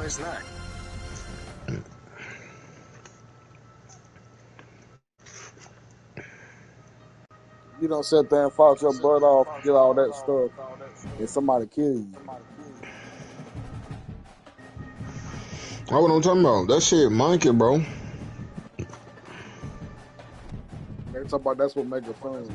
You don't sit there and fought your butt off, get all that stuff, and somebody kill you. That's what I'm talking about. That shit monkey, bro. They talk about that's what make it fun.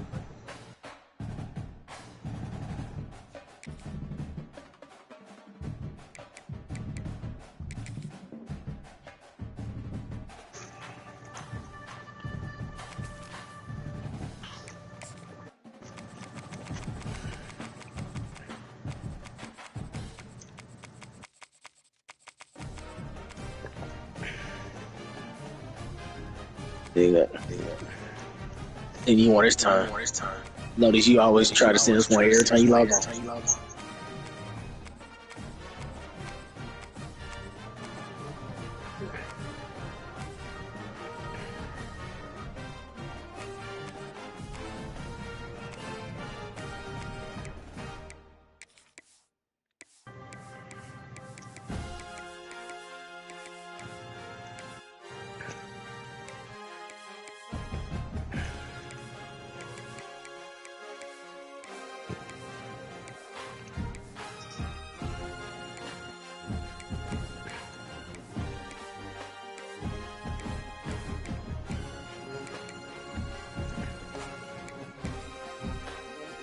And you want his time. Notice you always try to send us one every time you log on.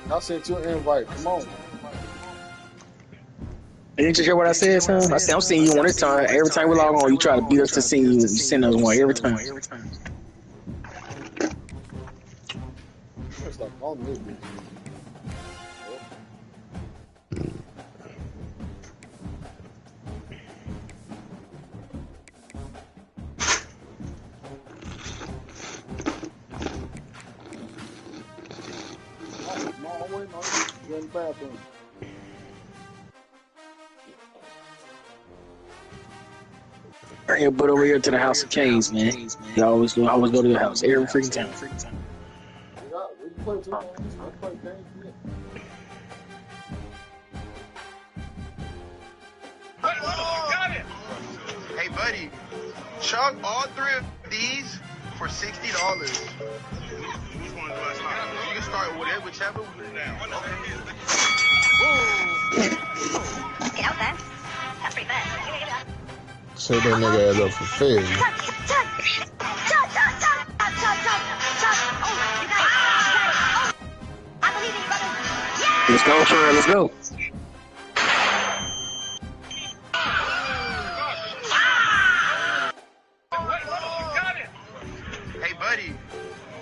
I sent you an invite. Come on. Didn't you hear what I said, son? I said I'm seeing you one this time. Every time we log on, you try to beat us to see you. You send us one every time. It's like on this bitch. In the bathroom. Bring your butt over here to the House of Kings, man. You always go to the house every freaking time. Got it. Hey, buddy, chuck all three of these for $60. You can start with it, whichever. Okay, that was fast. That's pretty fast. Set that nigga ass up for failure. Let's go, Trell. Let's go. Hey, buddy,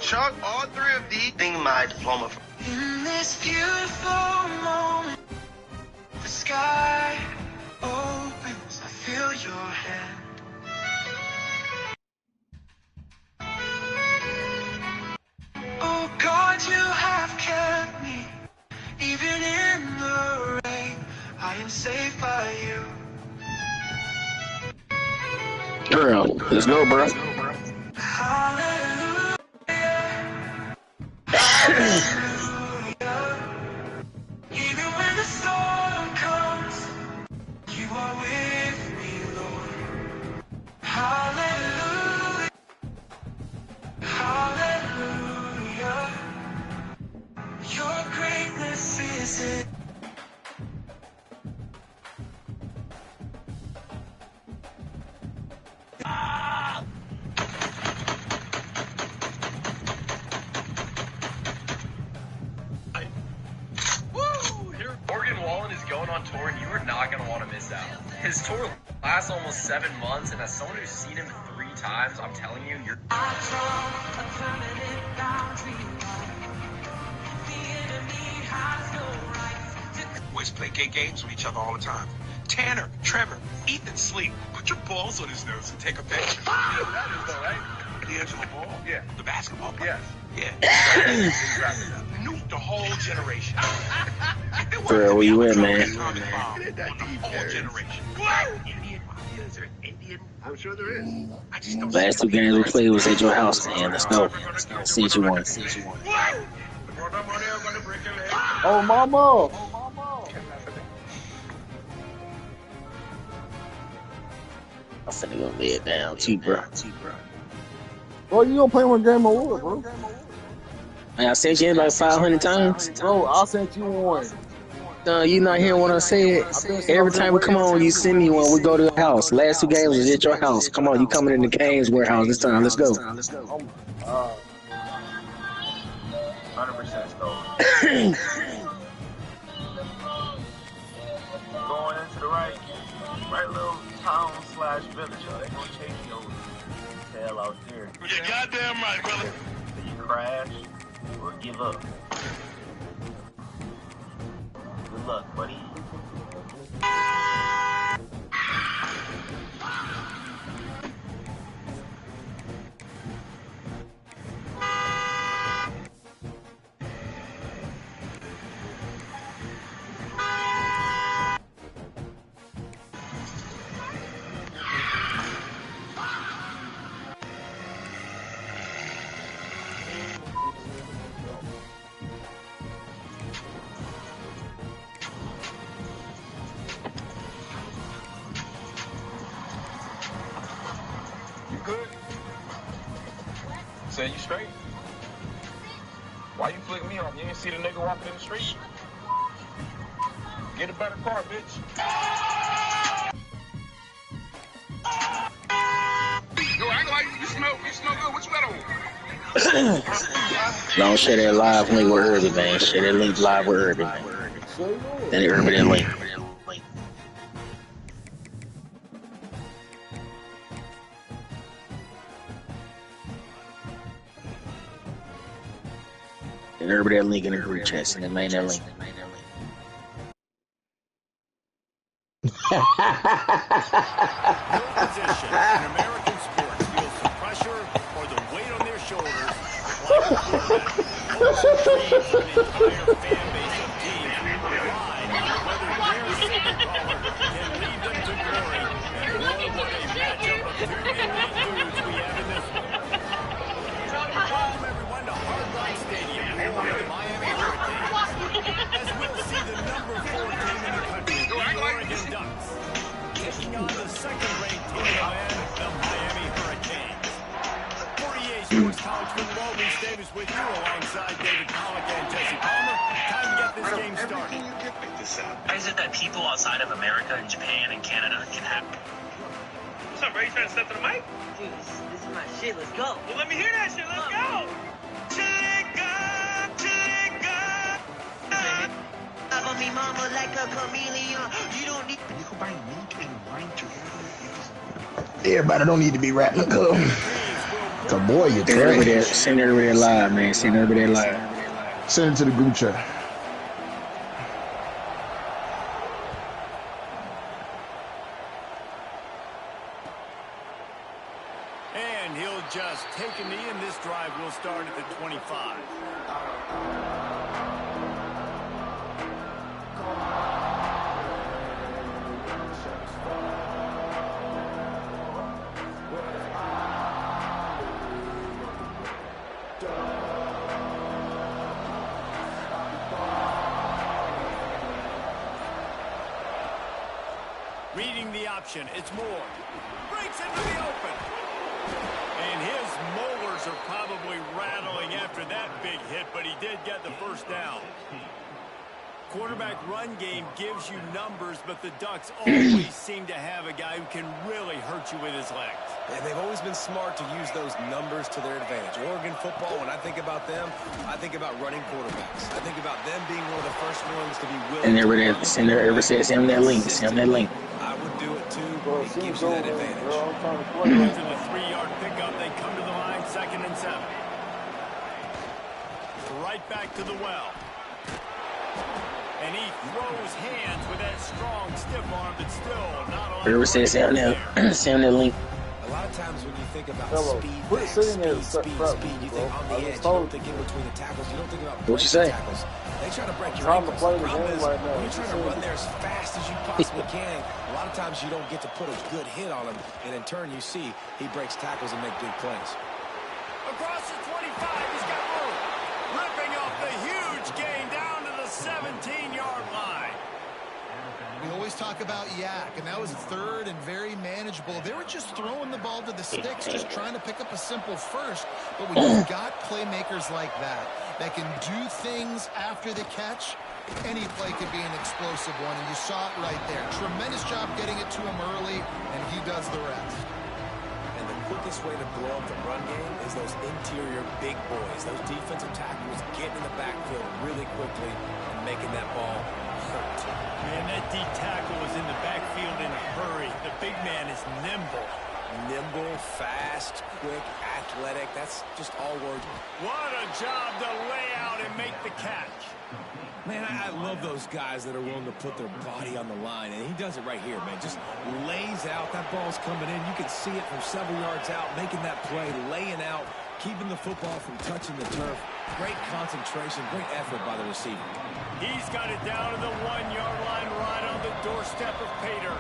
chuck all three of these. Think my diploma. In this beautiful moment, the sky opens. I feel your hand. Oh God, you have kept me. Even in the rain, I am safe by you. Trell, let's go, bro. Hallelujah. Even when the storm comes, you are with me, Lord. Hallelujah. Hallelujah. Your greatness is it. Morgan Wallen is going on tour, and you are not going to want to miss out. His tour lasts almost 7 months, and as someone who's seen him 3 times, I'm telling you, you're... Boys play gay games with each other all the time. Tanner, Trevor, Ethan, sleep. Put your balls on his nose and take a picture. That is though, right? D'Angelo Ball? Yeah. The basketball player? Yes. Yeah. Exactly. Nuke the whole generation. Trell, where you at, man? The whole generation. Indian mafia? Is there an Indian? I'm sure there is. I just don't Last 2 games we played was at your house, man. Let's go. See what you want. Oh, mama. I'm finna go lay it down too, bro. Bro, you don't play one game of wood, bro. Man, I sent you in like 500 times. Bro, I sent you one. You not hearing what I said? I've been sitting Every over here time we come waiting. on, you send me one. We go to the house. Last 2 games was at your house. Come on, you coming in the Canes warehouse this time. Let's go. Oh my God. 100% stolen. Going into the right little town / village. They gonna chase you over the hell out there. You're goddamn right, brother. So you crash or give up. Good luck, buddy. Good. Say you straight? Why you flick me off? You didn't see the nigga walking in the street? Get a better car, bitch. Yo, I ain't like you smell good. What you got on? Don't share that live link with Irby, man. Share that link live with Irby, man. Then Irby that link. And Irby that link in the group chat. And then main that link. No position in American sports feels the pressure or the weight on their shoulders like a quarterback. Hopes and dreams of an entire fan base of teams ride on whether their signal caller can lead them to glory. And boy, what a matchup of two elite dudes we have in this one. Welcome everyone to Hard Rock Stadium, home of the Miami Hurricanes. As we'll see the number 4 team in the country, the Oregon Ducks, taking on the second-ranked team in the land, the Miami Hurricanes. 48 Sports College Football, Reese Davis with you alongside David Pollock and Jesse Palmer. Time to get this game started. Why is it that people outside of America and Japan and Canada can have... What's up, bro? You trying to step to the mic? Dude, this is my shit. Let's go. Well, let me hear that shit. Let's go. On me, mama, like a chameleon. You don't need. You can buy meat and wine together. Everybody don't need to be rapping. It's a boy, you tell. Send everybody there live, man. Send everybody there live. Send it to the group chat. And he'll just take a knee, and this drive will start at the 25. Reading the option, it's Moore. Breaks into the open. And his molars are probably rattling after that big hit, but he did get the first down. Quarterback run game gives you numbers, but the Ducks always seem to have a guy who can really hurt you with his legs. And they've always been smart to use those numbers to their advantage. Oregon football, when I think about them, I think about running quarterbacks. I think about them being one of the first ones to be willing. And everybody send that link. Send that link. I would do it too. It gives you that advantage. To the 3-yard pickup, they come to the line, 2nd and 7. Right back to the well. And he throws hands with that strong, stiff arm, but still not on. Whoever says sound that link. A lot of times when you think about speed, you think on the edge. You don't think in between the tackles. You don't think about what you say? Tackles. They try to break your ankles. The problem is when you're trying to run there as fast as you possibly can, a lot of times you don't get to put a good hit on him, and in turn you see he breaks tackles and make big plays. Across the 25, he's got room. Ripping off the huge gain down to the 17-yard line. We always talk about yak, and that was third and very manageable. They were just throwing the ball to the sticks, just trying to pick up a simple first. But when you've got playmakers like that can do things after the catch, any play could be an explosive one, and you saw it right there. Tremendous job getting it to him early, and he does the rest. And the quickest way to blow up the run game is those interior big boys, those defensive tackles getting in the backfield really quickly and making that ball hurt. Man, that D tackle was in the backfield in a hurry. The big man is nimble. Nimble, fast, quick, athletic. That's just all words. What a job to lay out and make the catch. Man, I love those guys that are willing to put their body on the line, and he does it right here, man. Just lays out. That ball's coming in. You can see it from several yards out, making that play, laying out, keeping the football from touching the turf. Great concentration, great effort by the receiver. He's got it down to the 1-yard line right on the doorstep of Pater.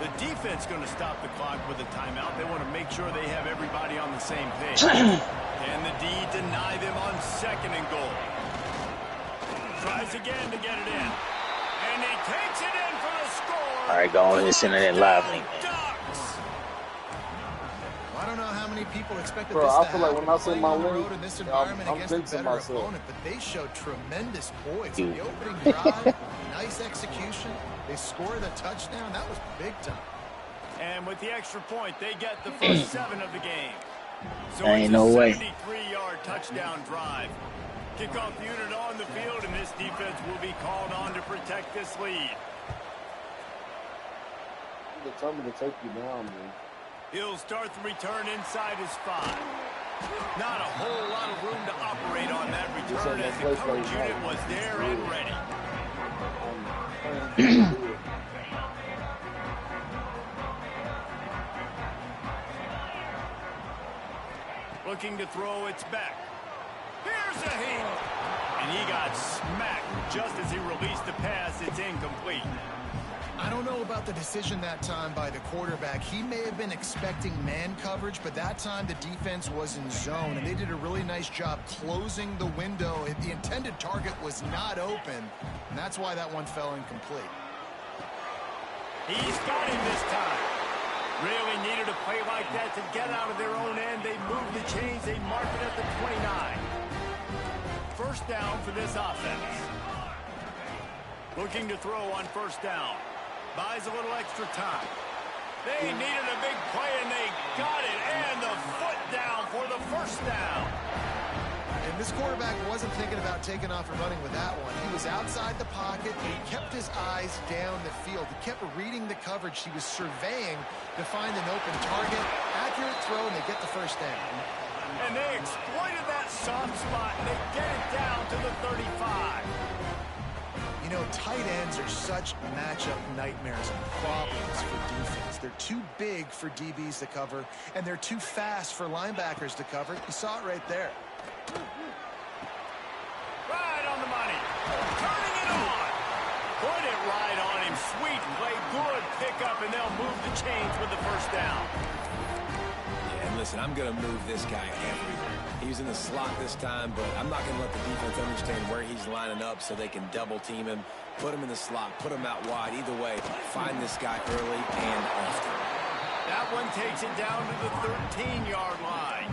The defense going to stop the clock with a timeout. They want to make sure they have everybody on the same page. Can the D deny them on 2nd and goal? Tries again to get it in. And he takes it in for the score. All right, go on and send it in live link, man. I don't know how many people expected Bro, this I to feel like happen when I say my on the link, road in this environment I'm against a jinxing better myself. opponent, but they showed tremendous poise. In the opening drive, nice execution. They scored a touchdown. That was big time. And with the extra point, they get the first 7 of the game. So Ain't it's no a way. 73-yard touchdown drive. Kickoff unit on the field, and this defense will be called on to protect this lead. They told me to take you down, man. He'll start the return inside his 5. Not a whole lot of room to operate on that return as the coverage unit was there and ready. Looking to throw, it's back. Here's a hit. And he got smacked just as he released the pass. It's incomplete. I don't know about the decision that time by the quarterback. He may have been expecting man coverage, but that time the defense was in zone, and they did a really nice job closing the window. The intended target was not open, and that's why that one fell incomplete. He's got him this time. Really needed a play like that to get out of their own end. They moved the chains. They marked it at the 29. First down for this offense. Looking to throw on first down. Buys a little extra time. They needed a big play, and they got it. And the foot down for the first down. And this quarterback wasn't thinking about taking off and running with that one. He was outside the pocket. He kept his eyes down the field. He kept reading the coverage. He was surveying to find an open target. Accurate throw, and they get the first down. And they exploited that soft spot, and they get it down to the 35. You know, tight ends are such matchup nightmares and problems for defense. They're too big for DBs to cover, and they're too fast for linebackers to cover. You saw it right there. Right on the money. Turning it on. Put it right on him. Sweet play. Good pickup, and they'll move the chains with the first down. Yeah, and listen, I'm going to move this guy everywhere. He was in the slot this time, but I'm not going to let the defense understand where he's lining up so they can double team him, put him in the slot, put him out wide. Either way, find this guy early and often. That one takes it down to the 13-yard line.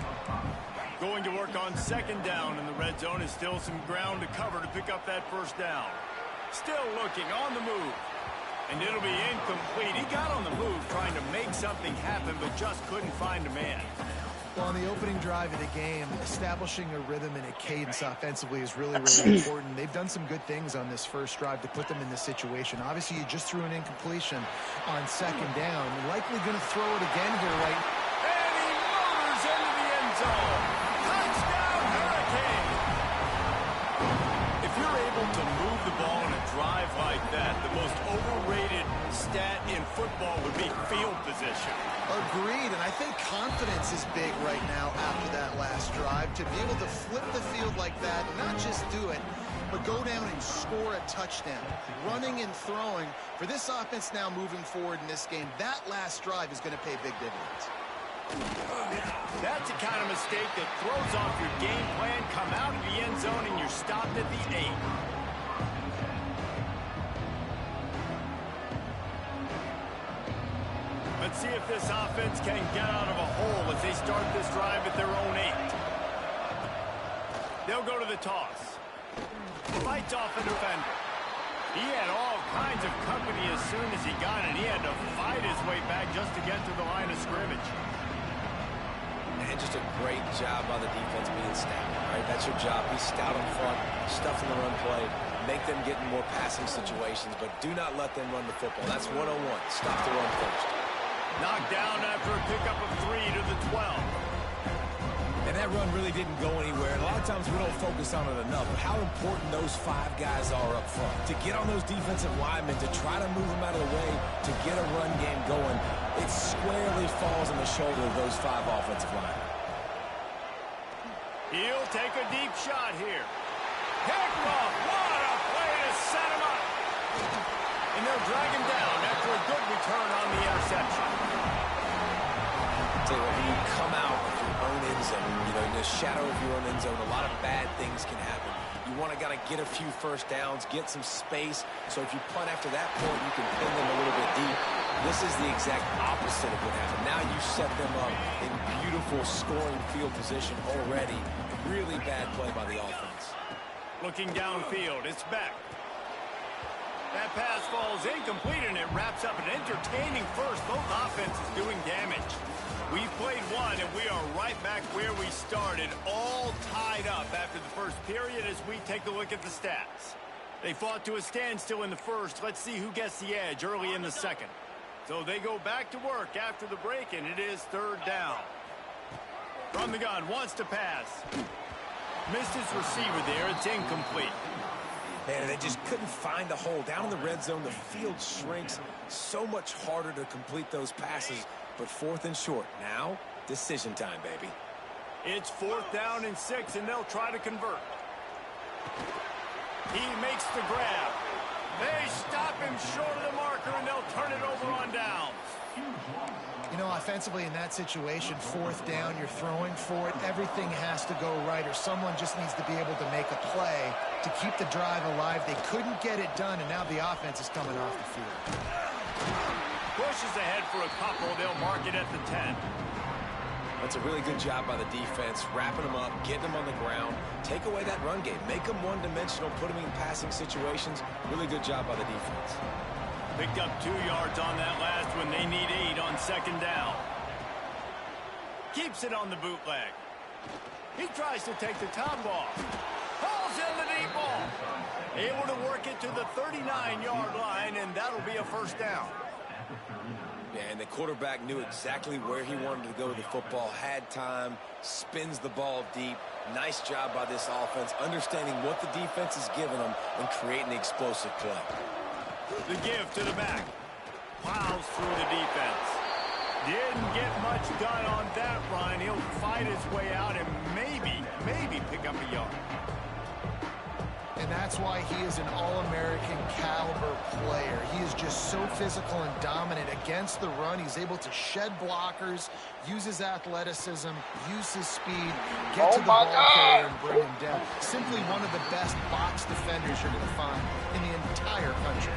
Going to work on second down, and the red zone is still some ground to cover to pick up that first down. Still looking on the move. And it'll be incomplete. He got on the move trying to make something happen, but just couldn't find a man. Well, on the opening drive of the game, establishing a rhythm and a cadence offensively is really, really important. They've done some good things on this first drive to put them in this situation. Obviously, you just threw an incompletion on second down. Likely going to throw it again here, right? And he motors into the end zone. Touchdown, Hurricane! If you're able to move the ball in a drive like that, the most overrated stat in football would be field position. Agreed, and I think confidence is big right now after that last drive. To be able to flip the field like that, not just do it, but go down and score a touchdown. Running and throwing. For this offense now moving forward in this game, that last drive is going to pay big dividends. That's the kind of mistake that throws off your game plan. Come out of the end zone and you're stopped at the 8. see if this offense can get out of a hole as they start this drive at their own 8. They'll go to the toss. Fights off a defender. He had all kinds of company as soon as he got it. He had to fight his way back just to get to the line of scrimmage. And just a great job by the defense being stout, right? That's your job. Be stout up front, stuff in the run play, make them get in more passing situations, but do not let them run the football. That's 101. Stop the run first. Knocked down after a pickup of 3 to the 12. And that run really didn't go anywhere. And a lot of times we don't focus on it enough, but how important those 5 guys are up front. To get on those defensive linemen, to try to move them out of the way, to get a run game going, it squarely falls on the shoulder of those 5 offensive linemen. He'll take a deep shot here. Pick off. What a play to set him up. And they'll drag him down after a good return on the interception. Tell you what, when you come out of your own end zone, you know, in the shadow of your own end zone, a lot of bad things can happen. You want to get a few first downs, get some space, so if you punt after that point, you can pin them a little bit deep. This is the exact opposite of what happened. Now you set them up in beautiful scoring field position already. Really bad play by the offense. Looking downfield, it's Beck. That pass falls incomplete, and it wraps up an entertaining first. Both offenses doing damage. We've played one, and we are right back where we started, all tied up after the first period as we take a look at the stats. They fought to a standstill in the first. Let's see who gets the edge early in the second. So they go back to work after the break, and it is 3rd down. From the gun, wants to pass. Missed his receiver there. It's incomplete. Man, they just couldn't find a hole. Down in the red zone, the field shrinks. So much harder to complete those passes. But 4th and short. Now, decision time, baby. It's 4th down and 6, and they'll try to convert. He makes the grab. They stop him short of the marker, and they'll turn it over on downs. You know, offensively in that situation, 4th down, you're throwing for it. Everything has to go right, or someone just needs to be able to make a play to keep the drive alive. They couldn't get it done, and now the offense is coming off the field. Pushes ahead for a couple. They'll mark it at the 10. That's a really good job by the defense, wrapping them up, getting them on the ground. Take away that run game. Make them one-dimensional, put them in passing situations. Really good job by the defense. Picked up 2 yards on that last one. They need 8 on 2nd down. Keeps it on the bootleg. He tries to take the top off. Pulls in the deep ball. Able to work it to the 39-yard line, and that'll be a 1st down. Yeah, and the quarterback knew exactly where he wanted to go with the football, had time, spins the ball deep. Nice job by this offense, understanding what the defense is giving them and creating the explosive play. The give to the back. Plows through the defense. Didn't get much done on that run. He'll fight his way out and maybe pick up a yard. And that's why he is an All-American caliber player. He is just so physical and dominant against the run. He's able to shed blockers, use his athleticism, use his speed, get to the ball carrier and bring him down. Simply one of the best box defenders you're going to find in the entire country.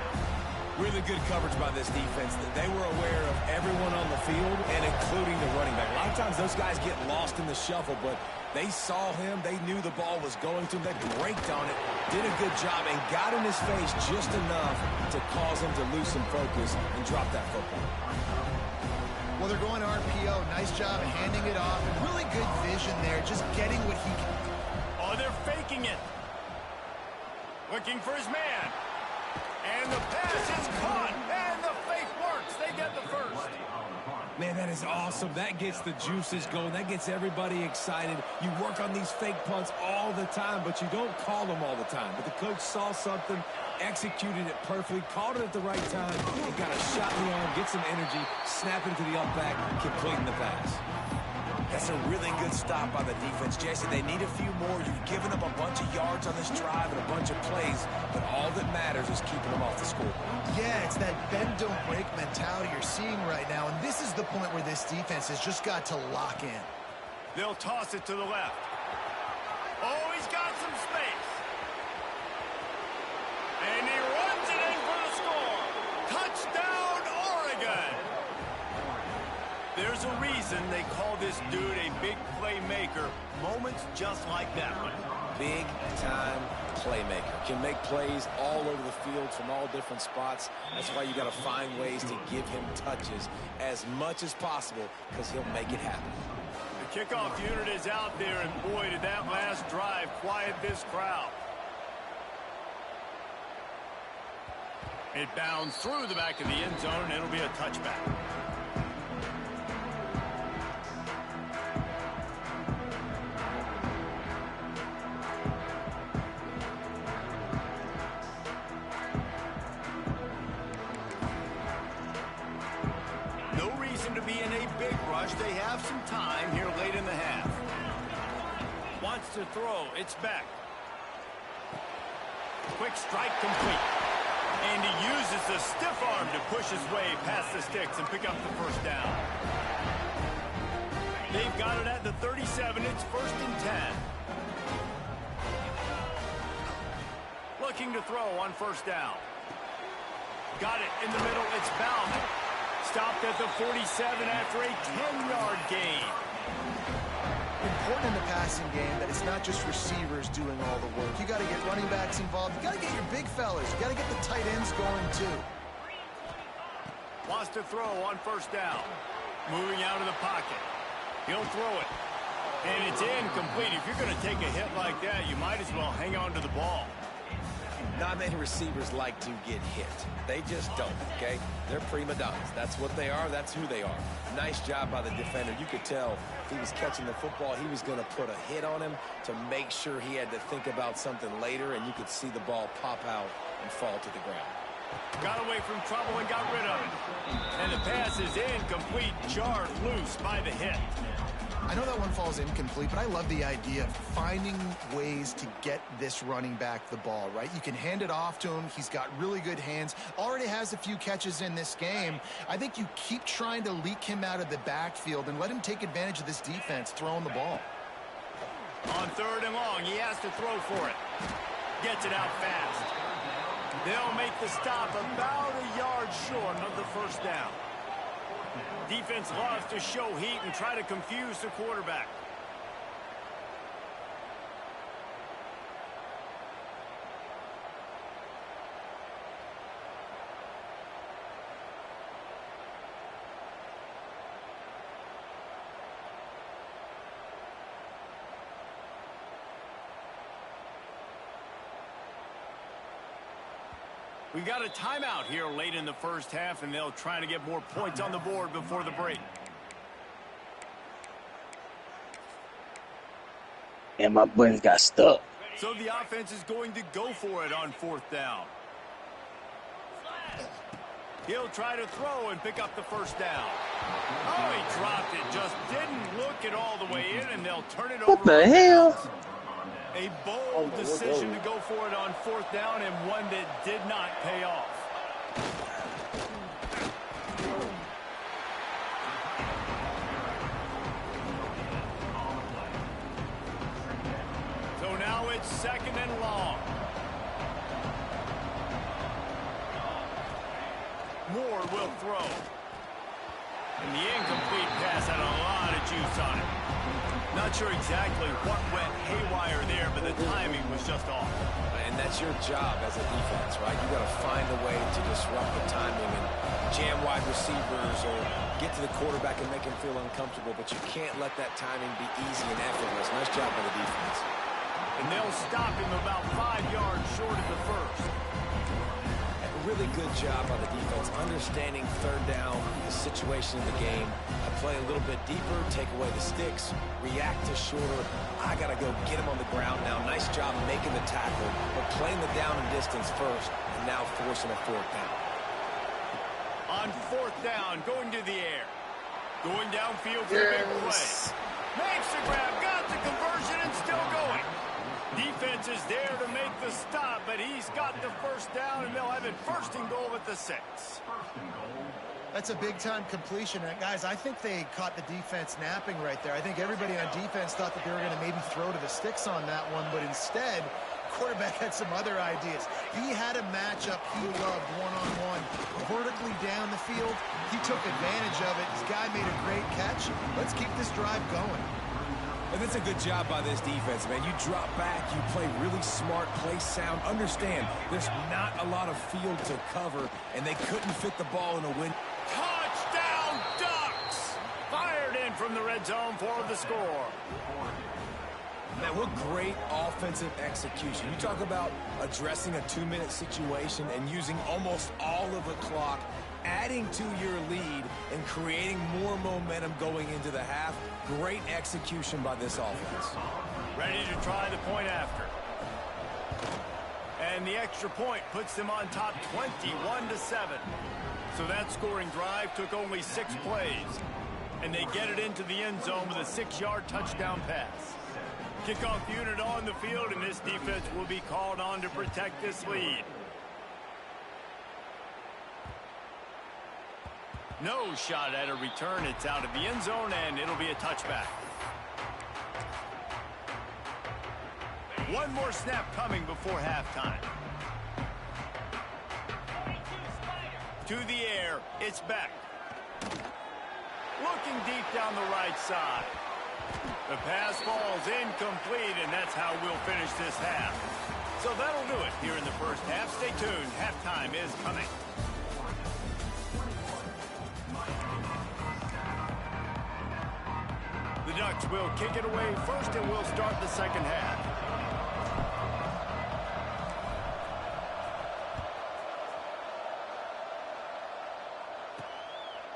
Really good coverage by this defense. They were aware of everyone on the field and including the running back. A lot of times those guys get lost in the shuffle, but they saw him. They knew the ball was going to him. They braked on it, did a good job, and got in his face just enough to cause him to lose some focus and drop that football. Well, they're going RPO. Nice job of handing it off. And really good vision there, just getting what he can. Oh, they're faking it. Looking for his man. And the pass is caught, and the fake works. They get the 1st. Man, that is awesome. That gets the juices going. That gets everybody excited. You work on these fake punts all the time, but you don't call them all the time. But the coach saw something, executed it perfectly, called it at the right time, and got a shot in the arm, get some energy, snap into the up back, completing the pass. That's a really good stop by the defense, Jason. They need a few more. You've given up a bunch of yards on this drive and a bunch of plays, but all that matters is keeping them off the scoreboard. Yeah, it's that bend, don't break mentality you're seeing right now, and this is the point where this defense has just got to lock in. They'll toss it to the left. Oh, he's got some space. And he runs it in for the score. Touchdown, Oregon. There's a reason they call this dude a big playmaker. Moments just like that one. Big-time playmaker. Can make plays all over the field from all different spots. That's why you got to find ways to give him touches as much as possible because he'll make it happen. The kickoff unit is out there, and boy, did that last drive quiet this crowd. It bounds through the back of the end zone, and it'll be a touchback. No reason to be in a big rush. They have some time here late in the half. Wants to throw. It's back. Quick strike complete. And he uses the stiff arm to push his way past the sticks and pick up the first down. They've got it at the 37. It's 1st and 10. Looking to throw on 1st down. Got it in the middle. It's Bauman. Stopped at the 47 after a 10-yard gain. Important in the passing game that it's not just receivers doing all the work. You got to get running backs involved. You got to get your big fellas. You got to get the tight ends going too. Wants to throw on 1st down. Moving out of the pocket. He'll throw it. And it's incomplete. If you're going to take a hit like that, you might as well hang on to the ball. Not many receivers like to get hit. They just don't, okay? They're prima donnas. That's what they are. That's who they are. Nice job by the defender. You could tell if he was catching the football, he was going to put a hit on him to make sure he had to think about something later, and you could see the ball pop out and fall to the ground. Got away from trouble and got rid of it. And the pass is incomplete, jarred loose by the hit. I know that one falls incomplete, but I love the idea of finding ways to get this running back the ball, right? You can hand it off to him. He's got really good hands. Already has a few catches in this game. I think you keep trying to leak him out of the backfield and let him take advantage of this defense throwing the ball. On 3rd and long, he has to throw for it. Gets it out fast. They'll make the stop about a yard short of the 1st down. Defense loves to show heat and try to confuse the quarterback. We've got a timeout here late in the 1st half, and they'll try to get more points on the board before the break. And my buttons got stuck. So the offense is going to go for it on 4th down. He'll try to throw and pick up the 1st down. Oh, he dropped it. Just didn't look it all the way in, and they'll turn it over. What the hell? A bold decision to go for it on 4th down, and one that did not pay off. So now it's 2nd and long. Moore will throw. And the incomplete pass had a lot of juice on it. Not sure exactly what went haywire there, but the timing was just off. And that's your job as a defense, right? You got to find a way to disrupt the timing and jam wide receivers or get to the quarterback and make him feel uncomfortable, but you can't let that timing be easy and effortless. Nice job by the defense. And they'll stop him about 5 yards short of the 1st. Really good job by the defense, understanding 3rd down, the situation in the game. I play a little bit deeper, take away the sticks, react to shorter. I got to go get him on the ground now. Nice job making the tackle, but playing the down and distance first, and now forcing a 4th down. On 4th down, going to the air. Going downfield for a big play. Makes the grab, got the conversion, and still going. Defense is there to make the stop, but he's got the 1st down, and they'll have it 1st and goal at the 6. That's a big-time completion. And guys, I think they caught the defense napping right there. I think everybody on defense thought that they were going to maybe throw to the sticks on that one, but instead, quarterback had some other ideas. He had a matchup he loved one-on-one, vertically down the field. He took advantage of it. This guy made a great great catch. Let's keep this drive going. And that's a good job by this defense, man. You drop back, you play really smart, play sound. Understand, there's not a lot of field to cover, and they couldn't fit the ball in a win. Touchdown Ducks! Fired in from the red zone for the score. Man, what great offensive execution. You talk about addressing a 2-minute situation and using almost all of the clock, adding to your lead and creating more momentum going into the half. Great execution by this offense. Ready to try the point after. And the extra point puts them on top 21-7. So that scoring drive took only 6 plays. And they get it into the end zone with a 6-yard touchdown pass. Kickoff unit on the field, and this defense will be called on to protect this lead. No shot at a return. It's out of the end zone, and it'll be a touchback. One more snap coming before halftime. To the air, it's Beck. Looking deep down the right side. The pass falls incomplete, and that's how we'll finish this half. So that'll do it here in the first half. Stay tuned. Halftime is coming. The Ducks will kick it away first, and we'll start the second half.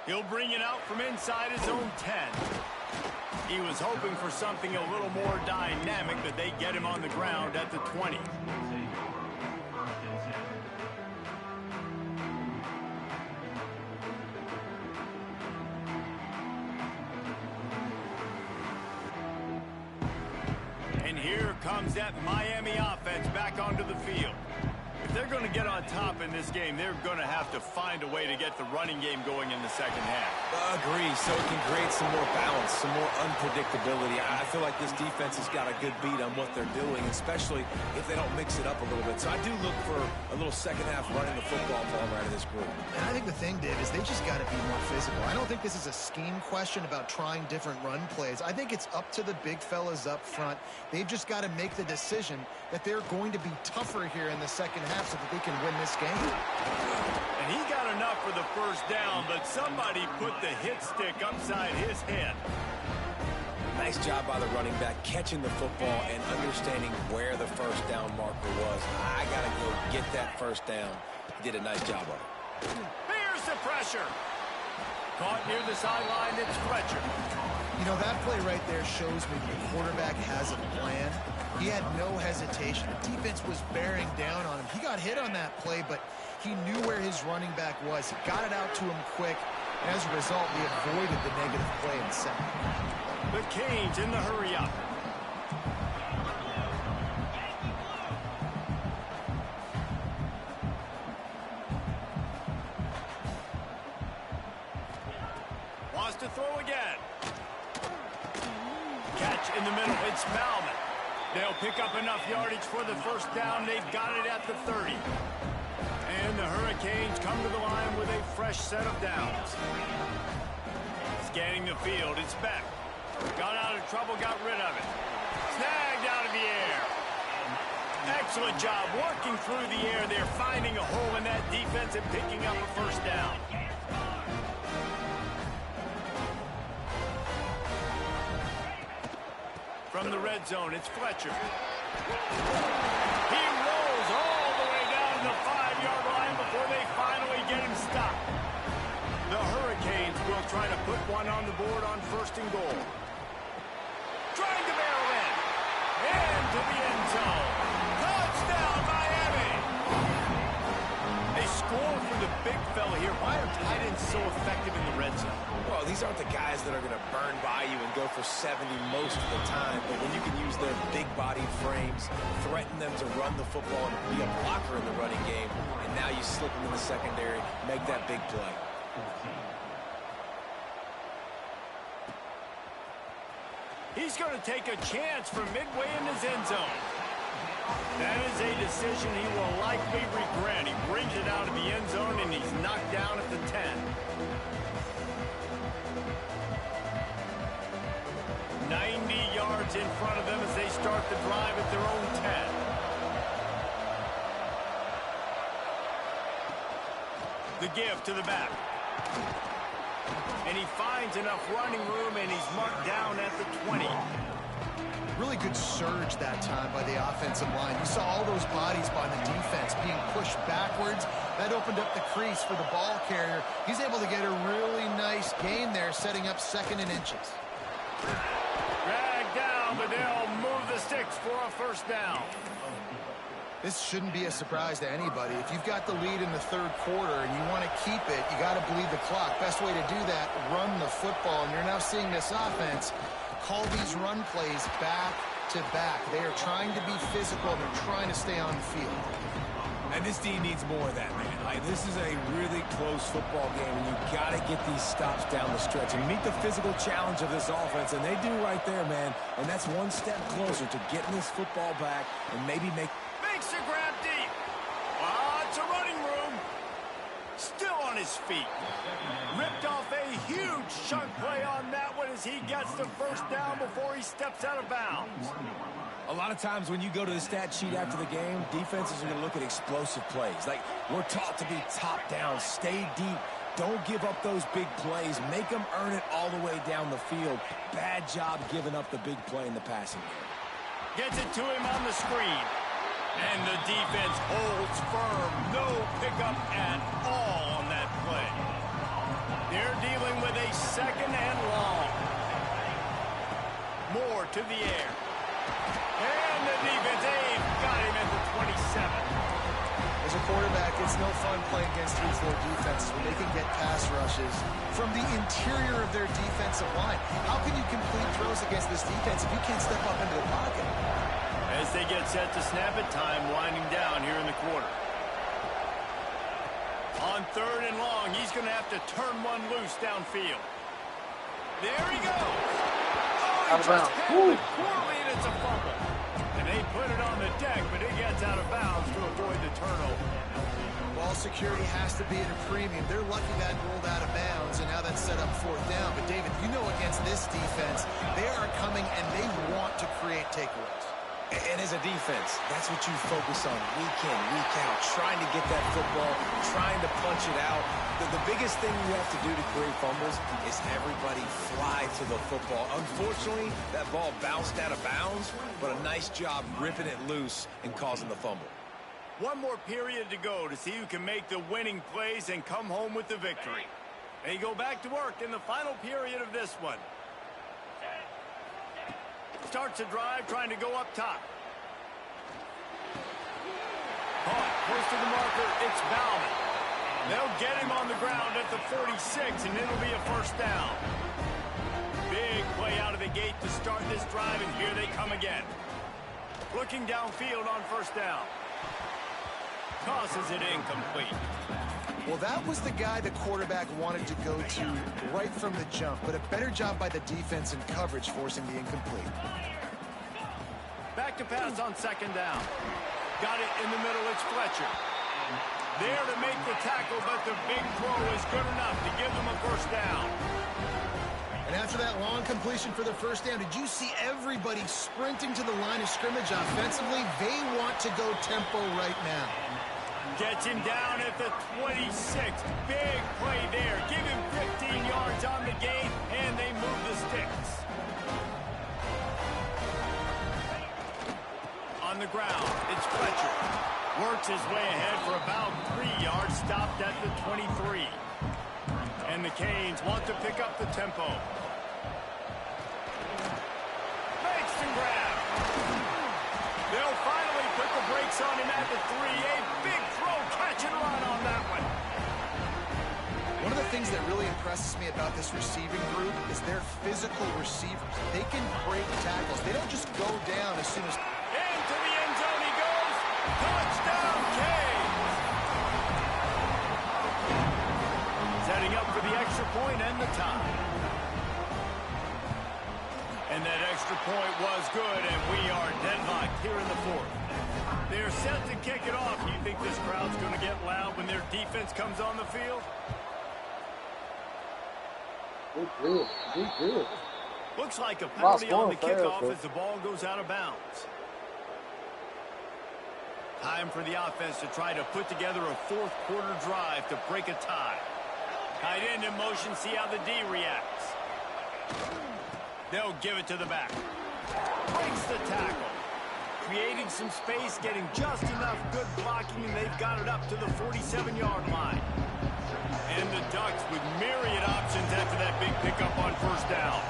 He'll bring it out from inside his own 10. He was hoping for something a little more dynamic, but they get him on the ground at the 20. And here comes that Miami offense back onto the field. If they're going to get on top in this game, they're going to have to find a way to get the running game going in the second half. Agree, so it can create some more balance, some more unpredictability. I feel like this defense has got a good beat on what they're doing, especially if they don't mix it up a little bit. So I do look for a little second half running the football ball right of this group. And I think the thing, Dave, is they just got to be more physical. I don't think this is a scheme question about trying different run plays. I think it's up to the big fellas up front. They've just got to make the decision that they're going to be tougher here in the second half so that they can win this game. And he got enough for the first down, but somebody put the hit stick upside his head. Nice job by the running back, catching the football and understanding where the first down marker was. I got to go get that first down. He did a nice job of it. Here's the pressure. Caught near the sideline, it's Fletcher. You know, that play right there shows me that the quarterback has a plan. He had no hesitation. The defense was bearing down on him. He got hit on that play, but he knew where his running back was. He got it out to him quick, and as a result, he avoided the negative play in the second. The Canes in the hurry-up. Wants to throw again. Catch in the middle. It's Bauman. They'll pick up enough yardage for the first down. They've got it at the 30. And the Hurricanes come to the line with a fresh set of downs. Scanning the field, it's Beck. Got out of trouble, got rid of it. Snagged out of the air. Excellent job working through the air. They're finding a hole in that defense and picking up a first down. From the red zone, it's Fletcher. He rolls all the way down to the 5-yard line before they finally get him stopped. The Hurricanes will try to put one on the board on 1st and goal. Trying to barrel in. Into the end zone. Touchdown, Miami! They score for the big fella here. Why are tight ends so effective in the red zone? Well, these aren't the guys that are going to burn by you and go for 70 most of the time, but when you can use their big-bodied frames, threaten them to run the football and be a blocker in the running game, and now you slip them in the secondary, make that big play. He's going to take a chance from midway in his end zone. That is a decision he will likely regret. He brings it out of the end zone, and he's knocked down at the 10. yards in front of them as they start the drive at their own 10. The give to the back. And he finds enough running room, and he's marked down at the 20. Really good surge that time by the offensive line. You saw all those bodies by the defense being pushed backwards. That opened up the crease for the ball carrier. He's able to get a really nice gain there, setting up 2nd and inches. Dragged down, but they'll move the sticks for a first down. This shouldn't be a surprise to anybody. If you've got the lead in the 3rd quarter and you want to keep it, you got to bleed the clock. Best way to do that, run the football. And you're now seeing this offense call these run plays back to back. They are trying to be physical. They're trying to stay on the field. And this team needs more of that, man. This is a really close football game, and you've got to get these stops down the stretch and meet the physical challenge of this offense, and they do right there, man. And that's one step closer to getting this football back and maybe makes a grab deep. It's a running room. Still on his feet. Ripped off a huge chunk play on that one as he gets the first down before he steps out of bounds. A lot of times when you go to the stat sheet after the game, defenses are going to look at explosive plays. Like, we're taught to be top down, stay deep, don't give up those big plays, make them earn it all the way down the field. Bad job giving up the big play in the passing game. Gets it to him on the screen. And the defense holds firm. No pickup at all on that play. They're dealing with a 2nd and long. Moore to the air. And the defense, they've got him at the 27. As a quarterback, it's no fun playing against 3-4 defenses when they can get pass rushes from the interior of their defensive line. How can you complete throws against this defense if you can't step up into the pocket? As they get set to snap it, time winding down here in the quarter. On 3rd and long, he's going to have to turn one loose downfield. There he goes. Oh, he just handled it poorly, and it's a fumble. And they put it on the deck, but it gets out of bounds to avoid the turnover. Ball security has to be at a premium. They're lucky that rolled out of bounds, and now that's set up 4th down. But, David, you know against this defense, they are coming and they want to create takeaways. And as a defense, that's what you focus on week in, week out, trying to get that football, trying to punch it out. The biggest thing you have to do to create fumbles is everybody fly to the football. Unfortunately, that ball bounced out of bounds, but a nice job ripping it loose and causing the fumble. One more period to go to see who can make the winning plays and come home with the victory. They go back to work in the final period of this one. Starts a drive trying to go up top. Caught close to the marker. It's Bauman. They'll get him on the ground at the 46, and it'll be a first down. Big play out of the gate to start this drive, and here they come again. Looking downfield on first down. Tosses it incomplete. Well, that was the guy the quarterback wanted to go to right from the jump, but a better job by the defense in coverage forcing the incomplete. Back to pass on 2nd down. Got it in the middle, it's Fletcher. There to make the tackle, but the big throw is good enough to give them a first down. And after that long completion for the first down, did you see everybody sprinting to the line of scrimmage offensively? They want to go tempo right now. Gets him down at the 26. Big play there. Give him 15 yards on the game, and they move the sticks. On the ground, it's Fletcher. Works his way ahead for about 3 yards, stopped at the 23. And the Canes want to pick up the tempo. Makes the grab. They'll finally put the brakes on him at the 3. A big throw, catch and run on that one. One of the things that really impresses me about this receiving group is their physical receivers. They can break tackles. They don't just go down as soon as... Into the end zone he goes. Touchdown, Canes. Setting up for the extra point and the tie. And that extra point was good, and we are deadlocked here in the 4th. They're set to kick it off. Do you think this crowd's going to get loud when their defense comes on the field? They good. Looks like a Not penalty on the scoring fast, kickoff though. as the ball goes out of bounds. Time for the offense to try to put together a fourth quarter drive to break a tie. Tight end in motion, see how the D reacts. They'll give it to the back. Breaks the tackle. Creating some space, getting just enough good blocking, and they've got it up to the 47-yard line. And the Ducks with myriad options after that big pickup on first down.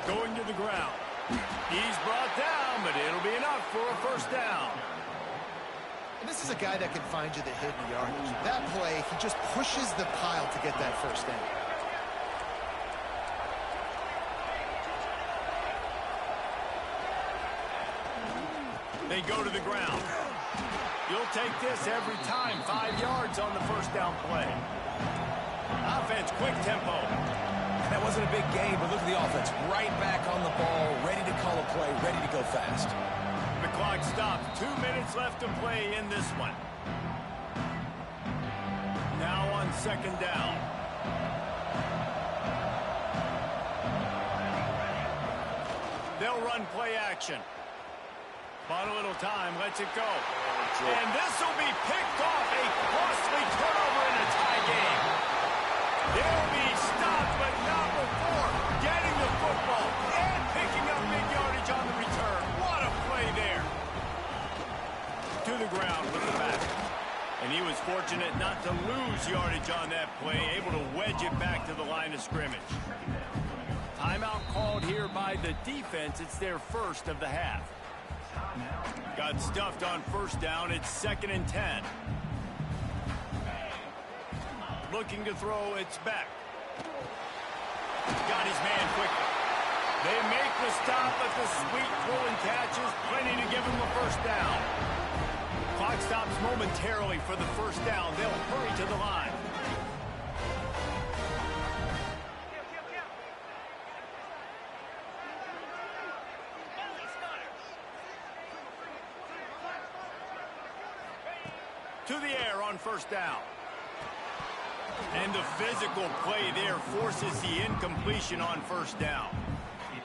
Going to the ground. He's brought down, but it'll be enough for a first down. And this is a guy that can find you the hidden yardage. That play, he just pushes the pile to get that first down. They go to the ground. You'll take this every time. 5 yards on the first down play. Offense, quick tempo. That wasn't a big game, but look at the offense. Right back on the ball, ready to call a play, ready to go fast. The clock stops. 2 minutes left to play in this one. Now on second down. They'll run play action. Bought a little time, lets it go. And this will be picked off. A costly turnover in a tie game. They'll be stopped, but not before getting the football and picking up big yardage on the return. What a play there. To the ground with the back. And he was fortunate not to lose yardage on that play, able to wedge it back to the line of scrimmage. Timeout called here by the defense. It's their first of the half. Got stuffed on first down. It's 2nd and 10. Looking to throw. It's back. Got his man quickly. They make the stop, but the sweet throw and catch is plenty to give him a first down. Clock stops momentarily for the first down. They'll hurry to the line. To the air on first down. And the physical play there forces the incompletion on first down.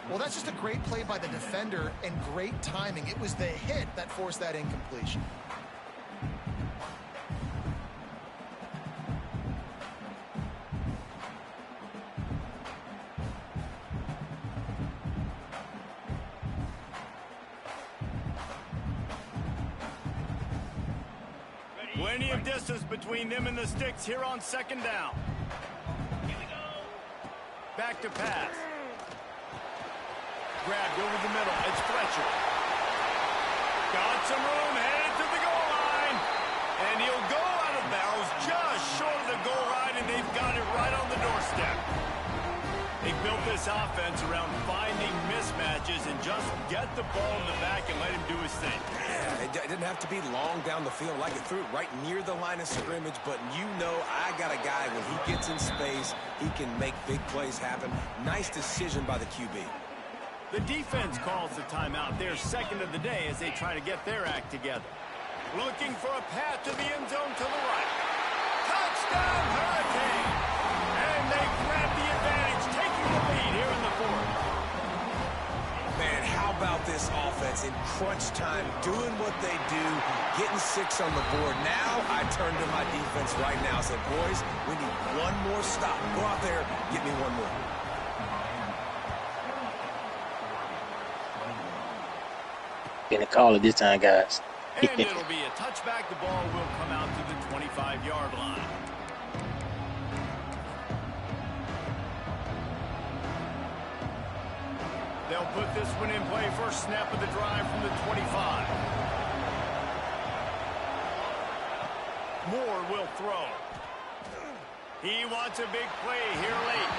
Well, that's just a great play by the defender and great timing. It was the hit that forced that incompletion. Plenty of distance between them and the sticks here on second down. Back to pass. Grabbed over the middle. It's Fletcher. Got some room, headed to the goal line. And he'll go out of bounds just short of the goal line, and they've got it right on the doorstep. They built this offense around finding mismatches and just get the ball in the back and let him do his thing. Yeah, it didn't have to be long down the field. Like it threw it right near the line of scrimmage, but you know I got a guy, when he gets in space, he can make big plays happen. Nice decision by the QB. The defense calls the timeout. They're second of the day as they try to get their act together. Looking for a path to the end zone to the right. Touchdown, Hurricane! And they grab the advantage, taking the lead here in the fourth. Man, how about this offense in crunch time, doing what they do, getting 6 on the board. Now I turn to my defense right now and say, boys, we need one more stop. Go out there, get me one more. Gonna call it this time, guys. And it'll be a touchback. The ball will come out to the 25-yard line. They'll put this one in play. First snap of the drive from the 25. Moore will throw. He wants a big play here late.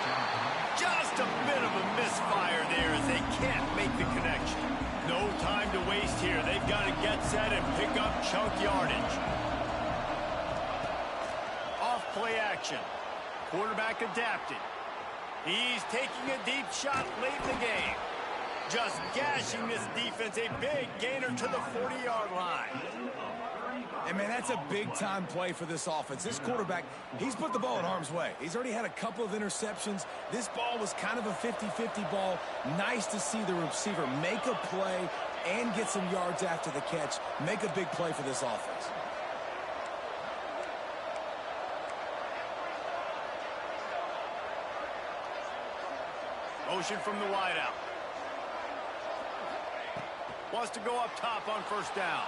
Just a bit of a misfire there as they can't make the connection. No time to waste here. They've got to get set and pick up chunk yardage. Off play action. Quarterback adapted. He's taking a deep shot late in the game. Just gashing this defense. A big gainer to the 40-yard line. And, man, that's a big-time play for this offense. This quarterback, he's put the ball in harm's way. He's already had a couple of interceptions. This ball was kind of a 50-50 ball. Nice to see the receiver make a play and get some yards after the catch. Make a big play for this offense. Motion from the wideout. Wants to go up top on first down.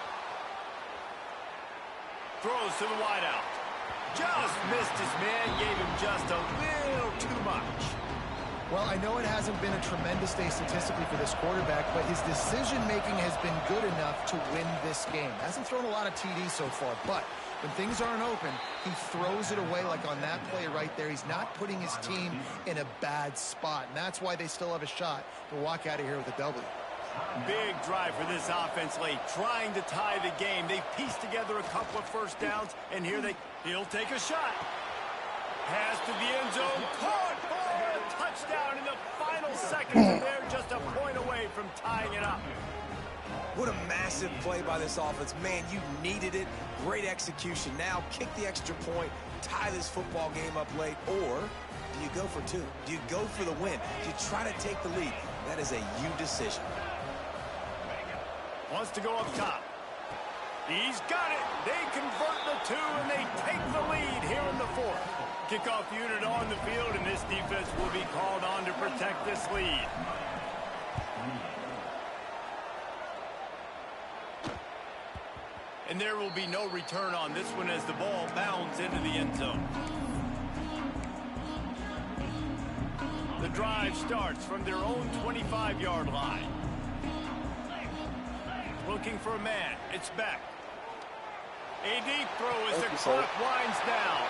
Throws to the wideout. Just missed his man. Gave him just a little too much. Well, I know it hasn't been a tremendous day statistically for this quarterback, but his decision-making has been good enough to win this game. Hasn't thrown a lot of TDs so far, but when things aren't open, he throws it away like on that play right there. He's not putting his team in a bad spot, and that's why they still have a shot to walk out of here with a W. Big drive for this offense late, trying to tie the game. They pieced together a couple of first downs, and here he'll take a shot. Pass to the end zone, caught for a touchdown in the final seconds, and they're just a point away from tying it up. What a massive play by this offense. Man, you needed it. Great execution. Now kick the extra point, tie this football game up late, or do you go for two? Do you go for the win? Do you try to take the lead? That is a you decision. Wants to go up top. He's got it. They convert the two, and they take the lead here in the fourth. Kickoff unit on the field, and this defense will be called on to protect this lead. And there will be no return on this one as the ball bounds into the end zone. The drive starts from their own 25-yard line. Looking for a man. It's back. A deep throw as the clock winds down.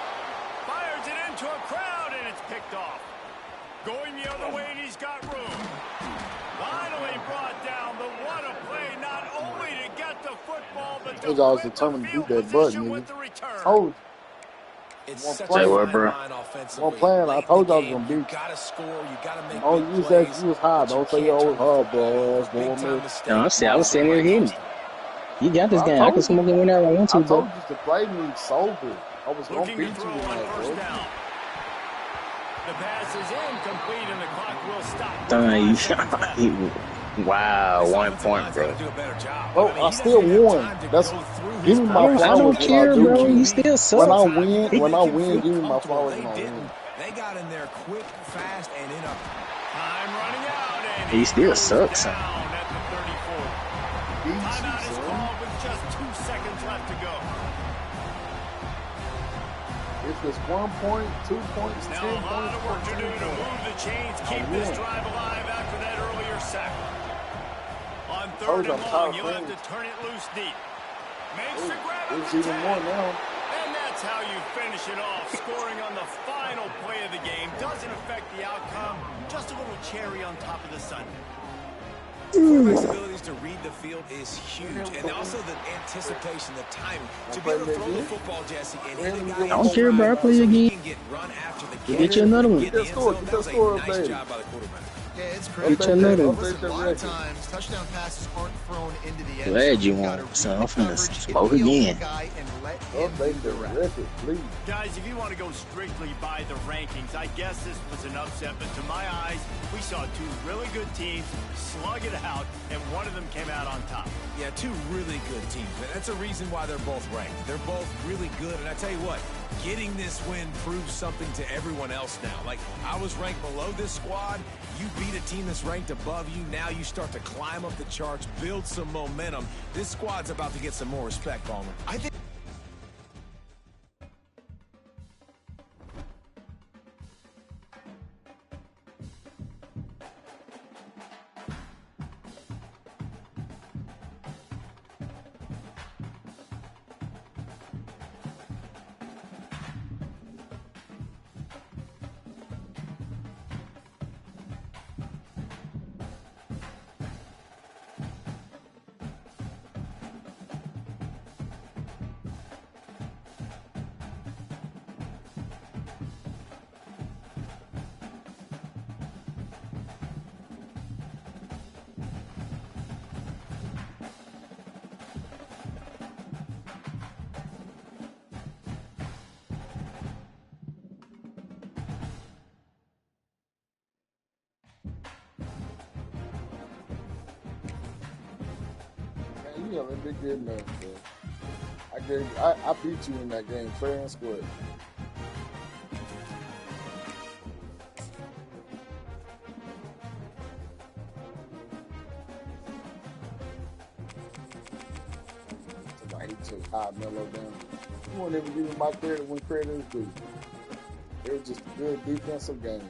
Fires it into a crowd, and it's picked off. Going the other way, and he's got room. Finally brought down, but what a play, not only to get the football, but to I was determined to do that button, with the return. Told you. It's such a fine line offensively. One playing, I told you I was going to beat you. You got to score, you got to make don't use that excuse high. Don't say you're always hard, bro. No, I was saying it hitting. You got this game. I can smoke it whenever I want to, I bro. told you to play me sober. I was going to beat you tonight, bro. The pass is incomplete, and the clock will stop. Wow, 1 point, bro. Oh, I still won. That's give me my flowers. I don't care, bro. You still suck. When I win, give me my flowers when I win. They got in there quick, fast, and in a time running out, and he still sucks. Down at the 34. Timeout is called with just 2 seconds left to go. If it's 1 point, 2 points, 10 points, now a lot of work to do to move the chains, keep this drive alive after that earlier sack. On third and long, you'll have to turn it loose deep. Makes the grab. It's even more now. And that's how you finish it off. Scoring on the final play of the game doesn't affect the outcome. Just a little cherry on top of the sundae. Quarterback's abilities to read the field is huge, and also the anticipation, the timing. To be able to throw the football, Jesse, and hit a guy. I don't care, bro. I play again. Get you another one. Get that score, Nice job by the quarterback. Yeah, it's crazy. Get you another one. Listen, a lot of times, touchdown passes aren't thrown into the end. Glad you won, so I'm finna smoke again. Update the record, please. Guys, if you want to go strictly by the rankings, I guess this was an upset, but to my eyes, we saw two really good teams slug it out, and one of them came out on top. Yeah, two really good teams, and that's a reason why they're both ranked. They're both really good, and I tell you what, getting this win proves something to everyone else now. Like, I was ranked below this squad. You beat a team that's ranked above you. Now you start to climb up the charts, build some momentum. This squad's about to get some more respect, Palmer. I think Yeah, they be good enough, bro. I beat you in that game, fair and square. Somebody took Mellow down. You won't even give him my credit when credit is due. It was just a good defensive game.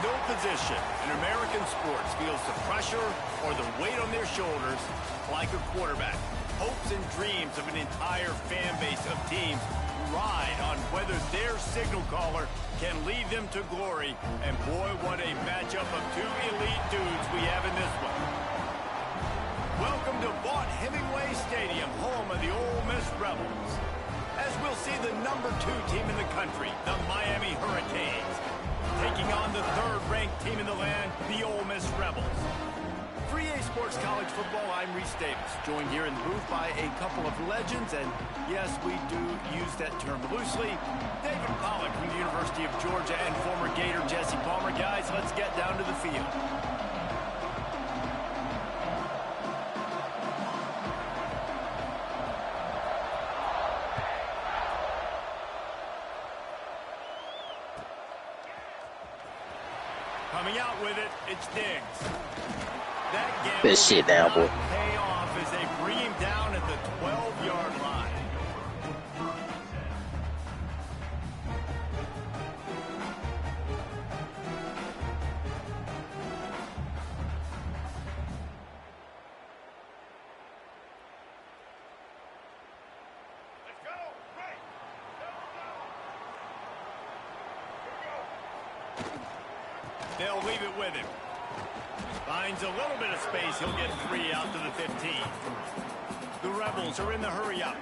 No position in American sports feels the pressure or the weight on their shoulders like a quarterback. Hopes and dreams of an entire fan base of teams ride on whether their signal caller can lead them to glory. And boy, what a matchup of two elite dudes we have in this one. Welcome to Vaught Hemingway Stadium, home of the Ole Miss Rebels. As we'll see the #2 team in the country, the Miami Hurricanes, taking on the third-ranked team in the land, the Ole Miss Rebels. For EA Sports College Football, I'm Reese Davis, joined here in the booth by a couple of legends, and yes, we do use that term loosely. David Pollack from the University of Georgia and former Gator Jesse Palmer. Guys, let's get down to the field. Coming out with it, it's Diggs. That gamble shit down, boy. pay off as they bring him down at the 12-yard line. They'll leave it with him. Finds a little bit of space. He'll get 3 out to the 15. The Rebels are in the hurry up.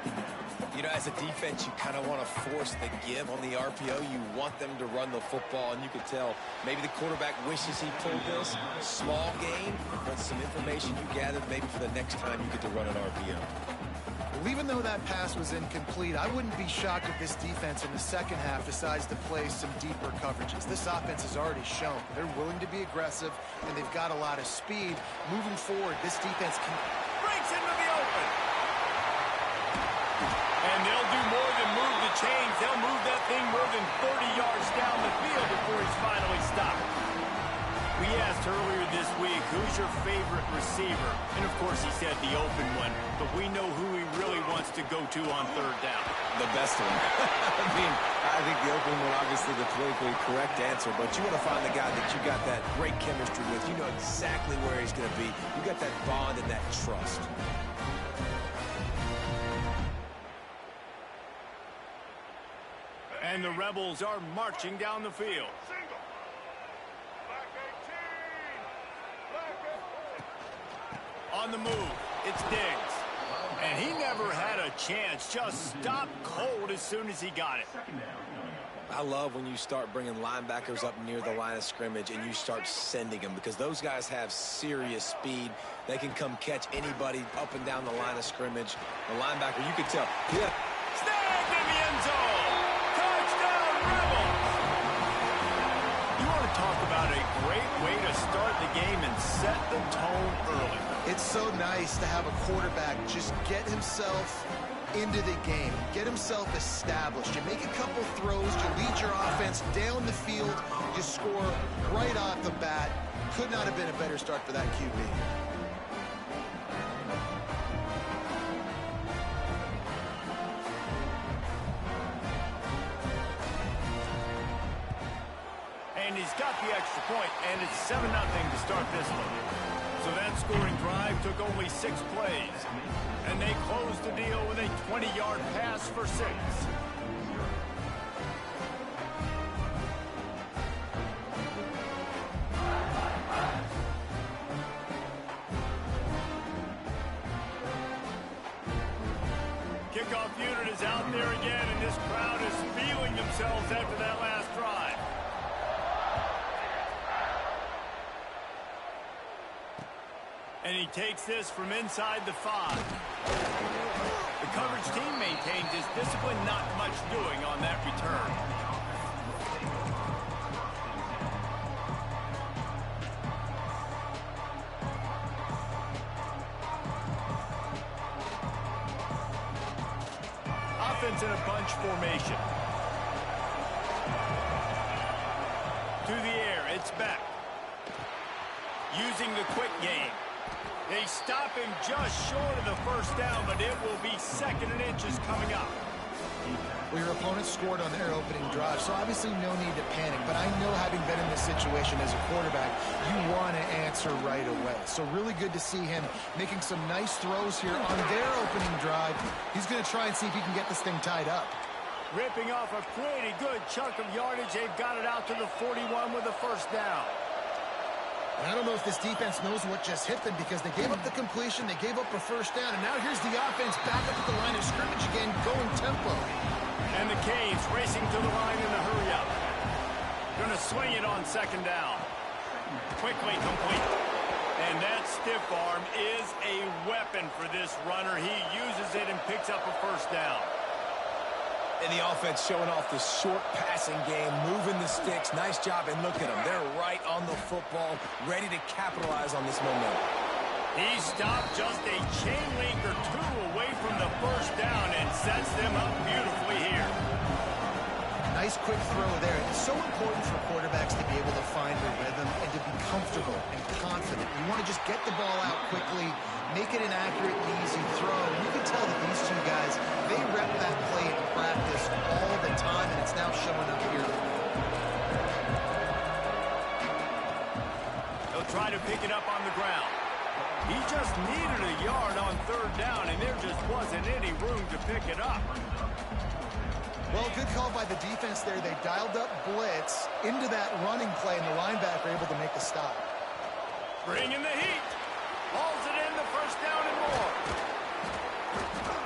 You know, as a defense, you kind of want to force the give on the RPO. You want them to run the football, and you could tell maybe the quarterback wishes he pulled this. Small gain, but some information you gathered maybe for the next time you get to run an RPO. Well, even though that pass was incomplete, I wouldn't be shocked if this defense in the second half decides to play some deeper coverages. This offense has already shown they're willing to be aggressive, and they've got a lot of speed. Moving forward, this defense can... Breaks into the open. And they'll do more than move the chains. They'll move that thing more than 30 yards down the field before he's finally stopped. We asked earlier this week, who's your favorite receiver? And of course he said the open one, but we know who he really wants to go to on third down. The best one. I think the open one, obviously the politically correct answer, but you want to find the guy that you got that great chemistry with. You know exactly where he's going to be. You got that bond and that trust. And the Rebels are marching down the field. On the move, it's Diggs. And he never had a chance, just stopped cold as soon as he got it. I love when you start bringing linebackers up near the line of scrimmage and you start sending them, because those guys have serious speed. They can come catch anybody up and down the line of scrimmage. The linebacker, you can tell. Yeah. Snagged in the end zone. Touchdown, great way to start the game and set the tone early. It's so nice to have a quarterback just get himself into the game, get himself established. You make a couple throws, you lead your offense down the field, you score right off the bat. Could not have been a better start for that QB. And he's got the extra point, and it's 7-0 to start this one. So that scoring drive took only 6 plays. And they closed the deal with a 20-yard pass for 6. Kickoff unit is out there again, and this crowd is feeling themselves after that last drive. And he takes this from inside the 5. The coverage team maintains his discipline, not much doing on that return. Offense in a bunch formation. To the air, it's back. Using the quick game. They stop him just short of the first down, but it will be 2nd and inches coming up. Well, your opponent scored on their opening drive, so obviously no need to panic. But I know, having been in this situation as a quarterback, you want to answer right away. So really good to see him making some nice throws here on their opening drive. He's going to try and see if he can get this thing tied up. Ripping off a pretty good chunk of yardage. They've got it out to the 41 with a first down. And I don't know if this defense knows what just hit them, because they gave up the completion, they gave up a first down, and now here's the offense back up at the line of scrimmage again, going tempo. And the Canes racing to the line in the hurry-up. Going to swing it on 2nd down. Quickly complete. And that stiff arm is a weapon for this runner. He uses it and picks up a first down. And the offense showing off the short passing game, moving the sticks. Nice job, and look at them. They're right on the football, ready to capitalize on this momentum. He stopped just a chain link or 2 away from the first down and sets them up beautifully here. Nice quick throw there. It's so important for quarterbacks to be able to find a rhythm and to be comfortable and confident. You want to just get the ball out quickly, make it an accurate and easy throw. And you can tell that these two guys, they rep that play in practice all the time, and it's now showing up here. They'll try to pick it up on the ground. He just needed a yard on 3rd down, and there just wasn't any room to pick it up. Well, good call by the defense there. They dialed up blitz into that running play, and the linebacker able to make the stop. Bring in the heat. Hauls it in, the first down and more.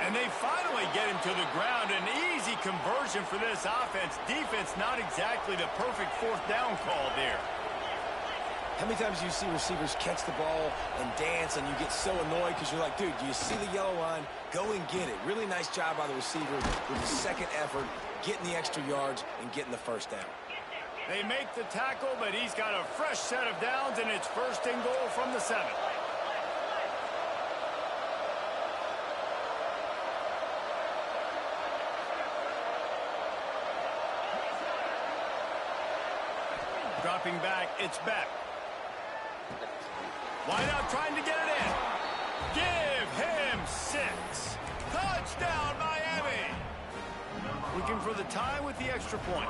And they finally get him to the ground. An easy conversion for this offense. Defense not exactly the perfect 4th down call there. How many times do you see receivers catch the ball and dance, and you get so annoyed because you're like, dude, do you see the yellow line? Go and get it. Really nice job by the receiver with the 2nd effort, getting the extra yards and getting the first down. They make the tackle, but he's got a fresh set of downs, and it's 1st and goal from the 7. Dropping back, it's back. Wide out trying to get it in. Give him 6. Touchdown, Miami. Looking for the tie with the extra point.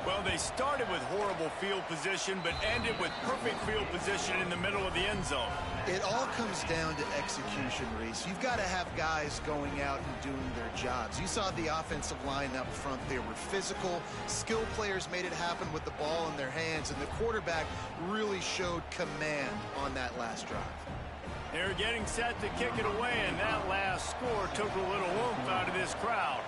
Well, they started with horrible field position, but ended with perfect field position in the middle of the end zone. It all comes down to execution, Reese. You've got to have guys going out and doing their jobs. You saw the offensive line up front. They were physical. Skill players made it happen with the ball in their hands, and the quarterback really showed command on that last drive. They're getting set to kick it away, and that last score took a little oomph out of this crowd.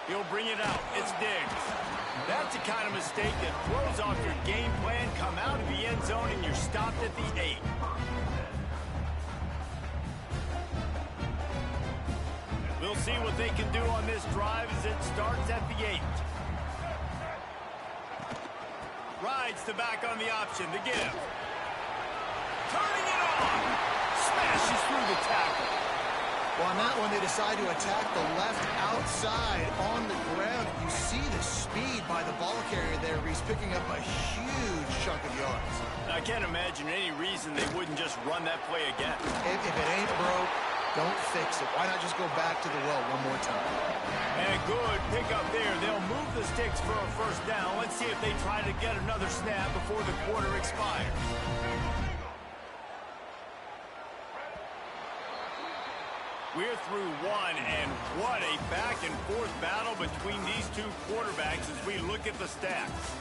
He'll bring it out. It's Diggs. That's the kind of mistake that throws off your game plan. Come out of the end zone, and you're stopped at the 8. We'll see what they can do on this drive as it starts at the 8. Rides the back on the option to give. Turning it on. Smashes through the tackle. Well, on that one, they decide to attack the left outside on the ground. You see the speed by the ball carrier there. He's picking up a huge chunk of yards. I can't imagine any reason they wouldn't just run that play again. If it ain't broke, don't fix it. Why not just go back to the well one more time? And good pick up there. They'll move the sticks for a first down. Let's see if they try to get another snap before the quarter expires. We're through one, and what a back-and-forth battle between these two quarterbacks as we look at the stats.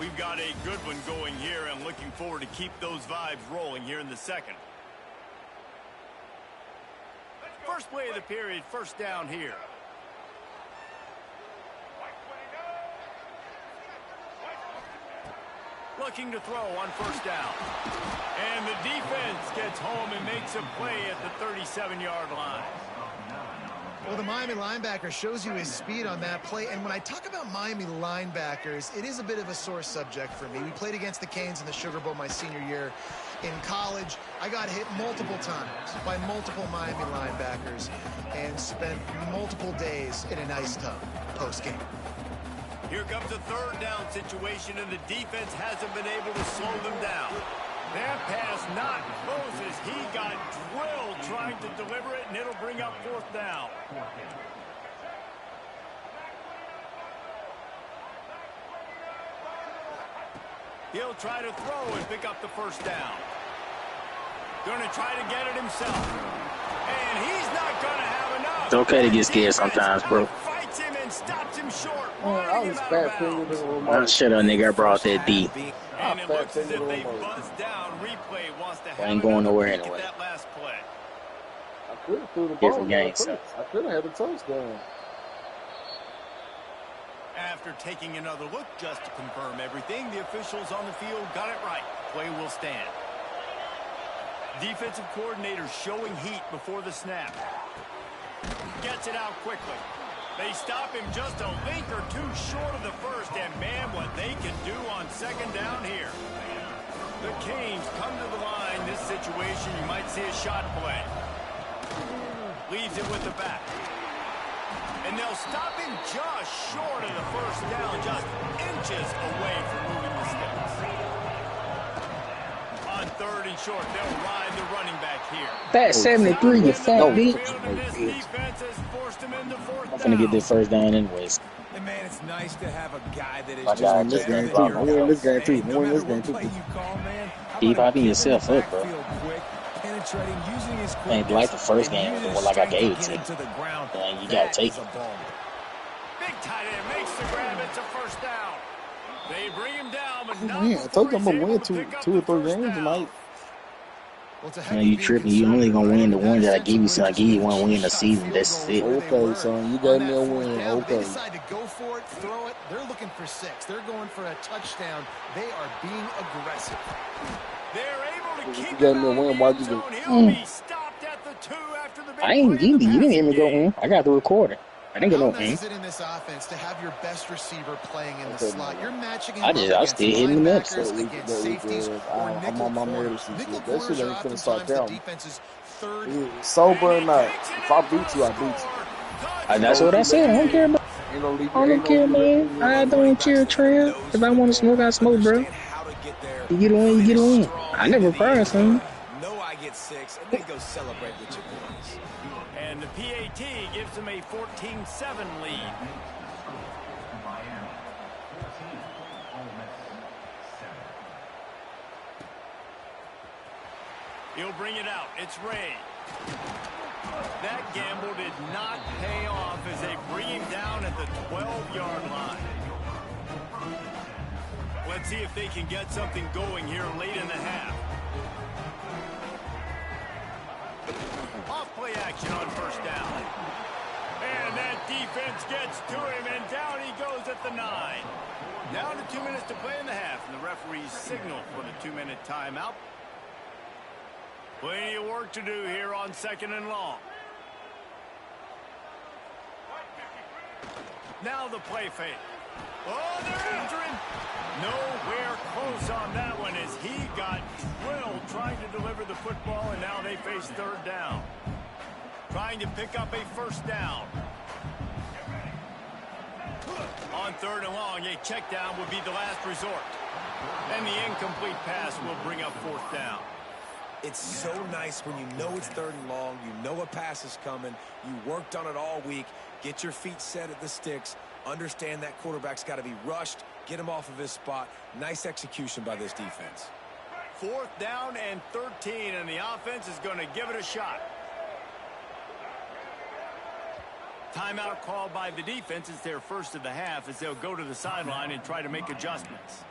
We've got a good one going here, and looking forward to keep those vibes rolling here in the second. First play of the period, first down here. Looking to throw on first down. And the defense gets home and makes a play at the 37-yard line. Well, the Miami linebacker shows you his speed on that play. And when I talk about Miami linebackers, it is a bit of a sore subject for me. We played against the Canes in the Sugar Bowl my senior year in college. I got hit multiple times by multiple Miami linebackers and spent multiple days in an ice tub post-game. Here comes a third down situation, and the defense hasn't been able to slow them down. That pass not close as he got drilled trying to deliver it, and it'll bring up fourth down. He'll try to throw and pick up the first down. Going to try to get it himself. And he's not going to have enough. It's okay to get scared sometimes, bro. Fights him and stops him short. I was fat fingered in the remote. Shut up, nigga. I brought that D. And it looks as if they buzzed down. Replay wants to have ain't going nowhere anyway. That last play. I could have threw the Different ball. game, so. I could have had a touchdown. After taking another look just to confirm everything, the officials on the field got it right. Play will stand. Defensive coordinator showing heat before the snap. Gets it out quickly. They stop him just a link or two short of the first, and man, what they can do on second down here. The Canes come to the line. This situation, you might see a shot play. Leaves it with the back. And they'll stop him just short of the first down, just inches away from moving the sticks. On third and short, they'll ride the running back here. Fat 73, you fat bitch. I'm finna get this first down anyways. And man, it's nice to have a guy that is My guy just game too. I'm winning this game too. I'm winning this game too. Keep hyping yourself up, bro. Ain't like the first game, but like I gave it to you. And you gotta take it. Big tight end makes the grab. It's a first down. They bring him down, but not I told you I'm gonna win two or three games tonight. Man, you tripping. You only gonna win the one that I give you, so I give you one win a season. That's it. Okay, son, you gave me a win. Okay. They decide to go for it, throw it. They're looking for 6. They're going for a touchdown. They are being aggressive. They're able to keep you gave me a win. Why'd you do? I ain't give you. You didn't hear me go in. I got the recorder. I didn't get no in. In this offense to have your best receiver playing in the slot. You're matching him I still hitting the nuts. I'm on my medicine. That shit ain't finna start down. Sober or not, if I beat you, I beat you. That's what I said. I don't care about. I don't care, man. I don't care, Trell. If I want to smoke, I smoke, bro. You get a win, you get a win. I never prior, son. No, I get 6, and then go celebrate with your boys. And the PAT gives them a 14-7 lead. He'll bring it out. It's Ray. That gamble did not pay off as they bring him down at the 12-yard line. Let's see if they can get something going here late in the half. Off-play action on first down. And that defense gets to him, and down he goes at the 9. Down to 2 minutes to play in the half, and the referees signal for the 2-minute timeout. Plenty of work to do here on second and long. Now the play fake. Oh, they're after him. Nowhere close on that one as he got drilled trying to deliver the football, and now they face third down. Trying to pick up a first down. On third and long, a check down would be the last resort. And the incomplete pass will bring up fourth down. It's so nice when you know it's third and long, you know a pass is coming, you worked on it all week, get your feet set at the sticks, understand that quarterback's got to be rushed, get him off of his spot. Nice execution by this defense. Fourth down and 13, and the offense is going to give it a shot. Timeout called by the defense. It's their first of the half as they'll go to the sideline and try to make adjustments.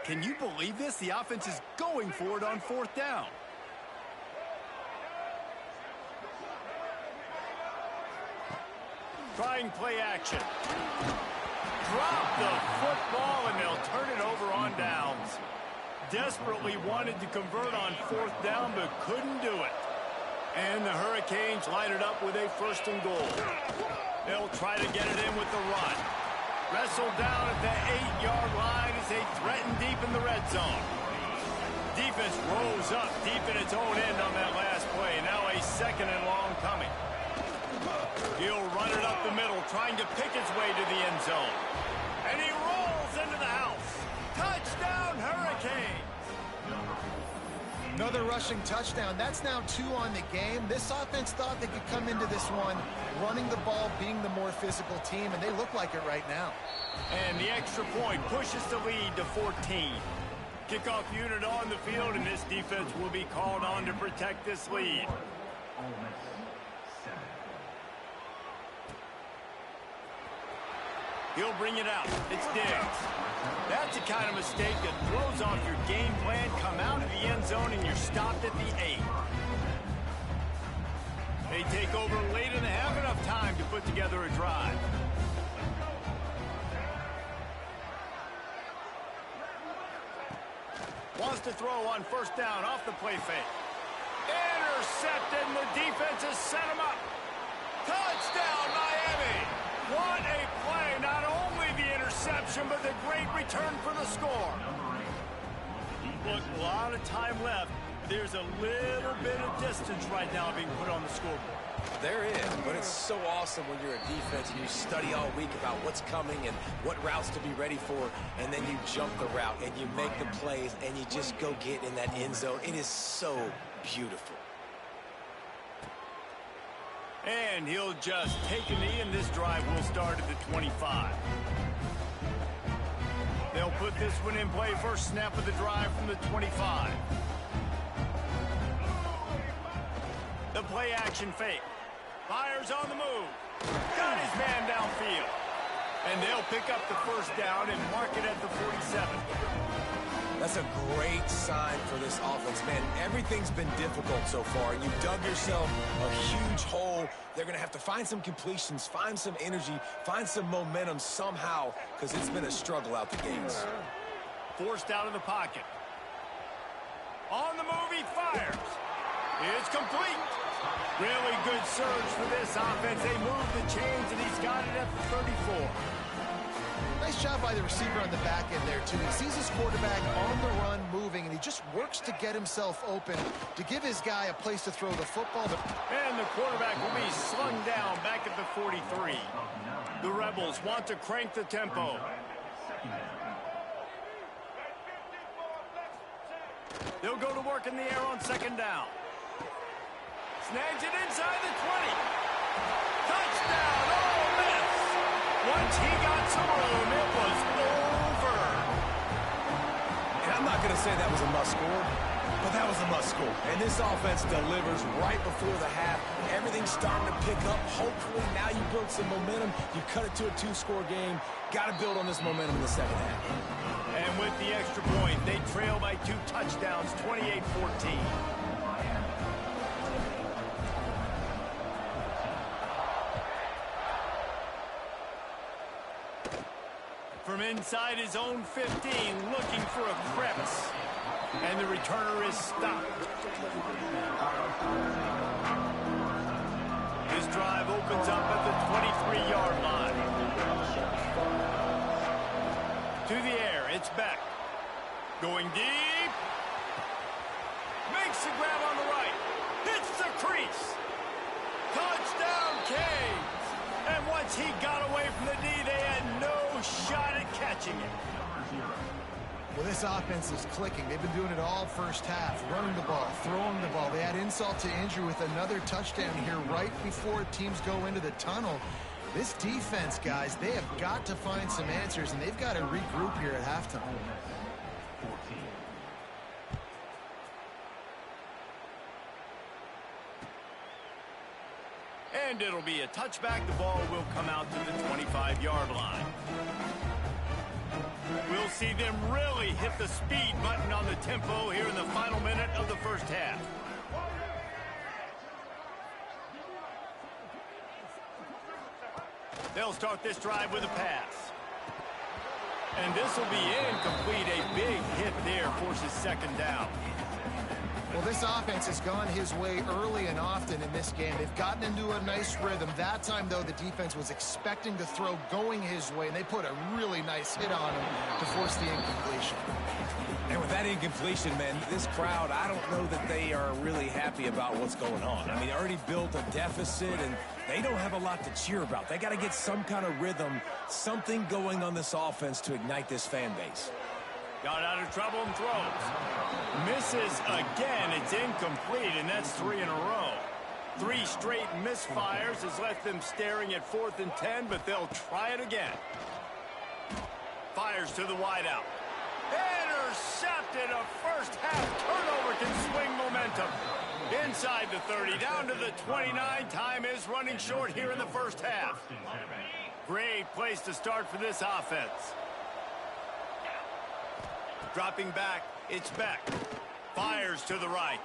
Can you believe this? The offense is going for it on fourth down. Trying play action. Drop the football, and they'll turn it over on downs. Desperately wanted to convert on fourth down, but couldn't do it. And the Hurricanes line it up with a first and goal. They'll try to get it in with the run. Wrestled down at the 8-yard line as they threaten deep in the red zone. Defense rose up deep in its own end on that last play. Now a second and long coming. He'll run it up the middle, trying to pick his way to the end zone. And he rolls into the house. Touchdown, Hurricanes! Another rushing touchdown. That's now 2 on the game. This offense thought they could come into this one running the ball, being the more physical team, and they look like it right now. And the extra point pushes the lead to 14. Kickoff unit on the field, and this defense will be called on to protect this lead. He'll bring it out. It's Diggs. That's the kind of mistake that throws off your game plan. Come out of the end zone and you're stopped at the 8. They take over late and they have enough time to put together a drive. Wants to throw on first down off the play fake. Intercepted, and the defense has set him up. Touchdown, Miami! What a play! Not only the interception, but the great return for the score. Look, a lot of time left. There's a little bit of distance right now being put on the scoreboard. There is, but it's so awesome when you're a defense and you study all week about what's coming and what routes to be ready for, and then you jump the route and you make the plays and you just go get in that end zone. It is so beautiful. And he'll just take a knee, and this drive will start at the 25. They'll put this one in play. First snap of the drive from the 25. The play action fake. Fires on the move. Got his man downfield. And they'll pick up the first down and mark it at the 47. That's a great sign for this offense, man. Everything's been difficult so far, and you've dug yourself a huge hole. They're going to have to find some completions, find some energy, find some momentum somehow, because it's been a struggle out the gates. Forced out of the pocket. On the move, he fires. It's complete. Really good surge for this offense. They move the chains, and he's got it at the 34. Nice job by the receiver on the back end there, too. He sees his quarterback on the run moving, and he just works to get himself open to give his guy a place to throw the football. And the quarterback will be slung down back at the 43. The Rebels want to crank the tempo. They'll go to work in the air on second down. Snags it inside the 20. Touchdown! Oh, miss! Once he got some room, it was over. And I'm not going to say that was a must-score, but that was a must-score. And this offense delivers right before the half. Everything's starting to pick up. Hopefully, now you build some momentum. You cut it to a 2-score game. Got to build on this momentum in the second half. And with the extra point, they trail by 2 touchdowns, 28-14. From inside his own 15, looking for a crevice. And the returner is stopped. drive opens up at the 23-yard line. To the air, it's Beck. Going deep. Makes the grab on the right. Hits the crease. Touchdown, Canes. And once he got away from the D, they had no shot at catching it. Well, this offense is clicking. They've been doing it all first half, running the ball, throwing the ball. They had insult to injury with another touchdown here right before teams go into the tunnel. This defense, guys, they have got to find some answers, and they've got to regroup here at halftime. And it'll be a touchback. The ball will come out to the 25-yard line. We'll see them really hit the speed button on the tempo here in the final minute of the first half. They'll start this drive with a pass. And this will be incomplete. A big hit there forces second down. Well, this offense has gone his way early and often in this game. They've gotten into a nice rhythm. That time, though, the defense was expecting to throw going his way, and they put a really nice hit on him to force the incompletion. And with that incompletion, man, this crowd, I don't know that they are really happy about what's going on. I mean, they already built a deficit, and they don't have a lot to cheer about. They got to get some kind of rhythm, something going on this offense to ignite this fan base. Got out of trouble and throws. Misses again. It's incomplete, and that's 3 in a row. 3 straight misfires has left them staring at 4th and 10, but they'll try it again. Fires to the wideout. Intercepted. A first half turnover can swing momentum. Inside the 30, down to the 29. Time is running short here in the first half. Great place to start for this offense. Dropping back, it's Beck. Fires to the right.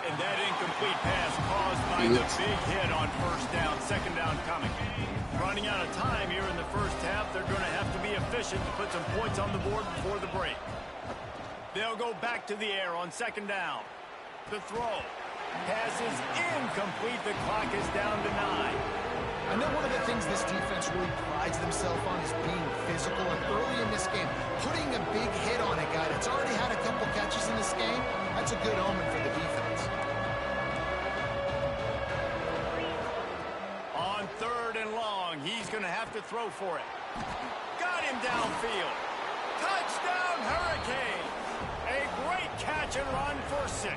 And that incomplete pass caused by the big hit on first down, second down coming. Running out of time here in the first half, they're going to have to be efficient to put some points on the board before the break. They'll go back to the air on second down. The throw. Pass is incomplete. The clock is down to 9. I know one of the things this defense really prides themselves on is being physical, and early in this game, putting a big hit on a guy that's already had a couple catches in this game, that's a good omen for the defense. On 3rd and long, he's going to have to throw for it. Got him downfield. Touchdown, Hurricanes! A great catch and run for 6.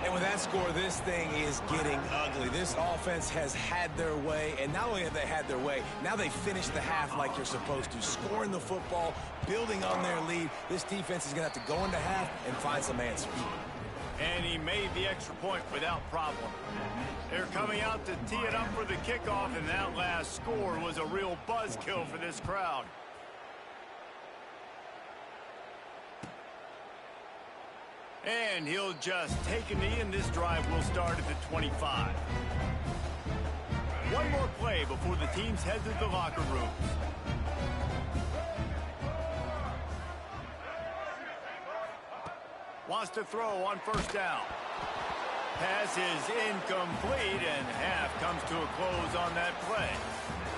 And with that score, this thing is getting ugly. This offense has had their way, and not only have they had their way, now they finished the half like you're supposed to, scoring the football, building on their lead. This defense is going to have to go into half and find some answers. And he made the extra point without problem. They're coming out to tee it up for the kickoff, and that last score was a real buzzkill for this crowd. And he'll just take a knee, and this drive will start at the 25. One more play before the teams head to the locker rooms. Wants to throw on first down. Pass is incomplete, and half comes to a close on that play.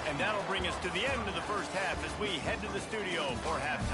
And that'll bring us to the end of the first half as we head to the studio for halftime.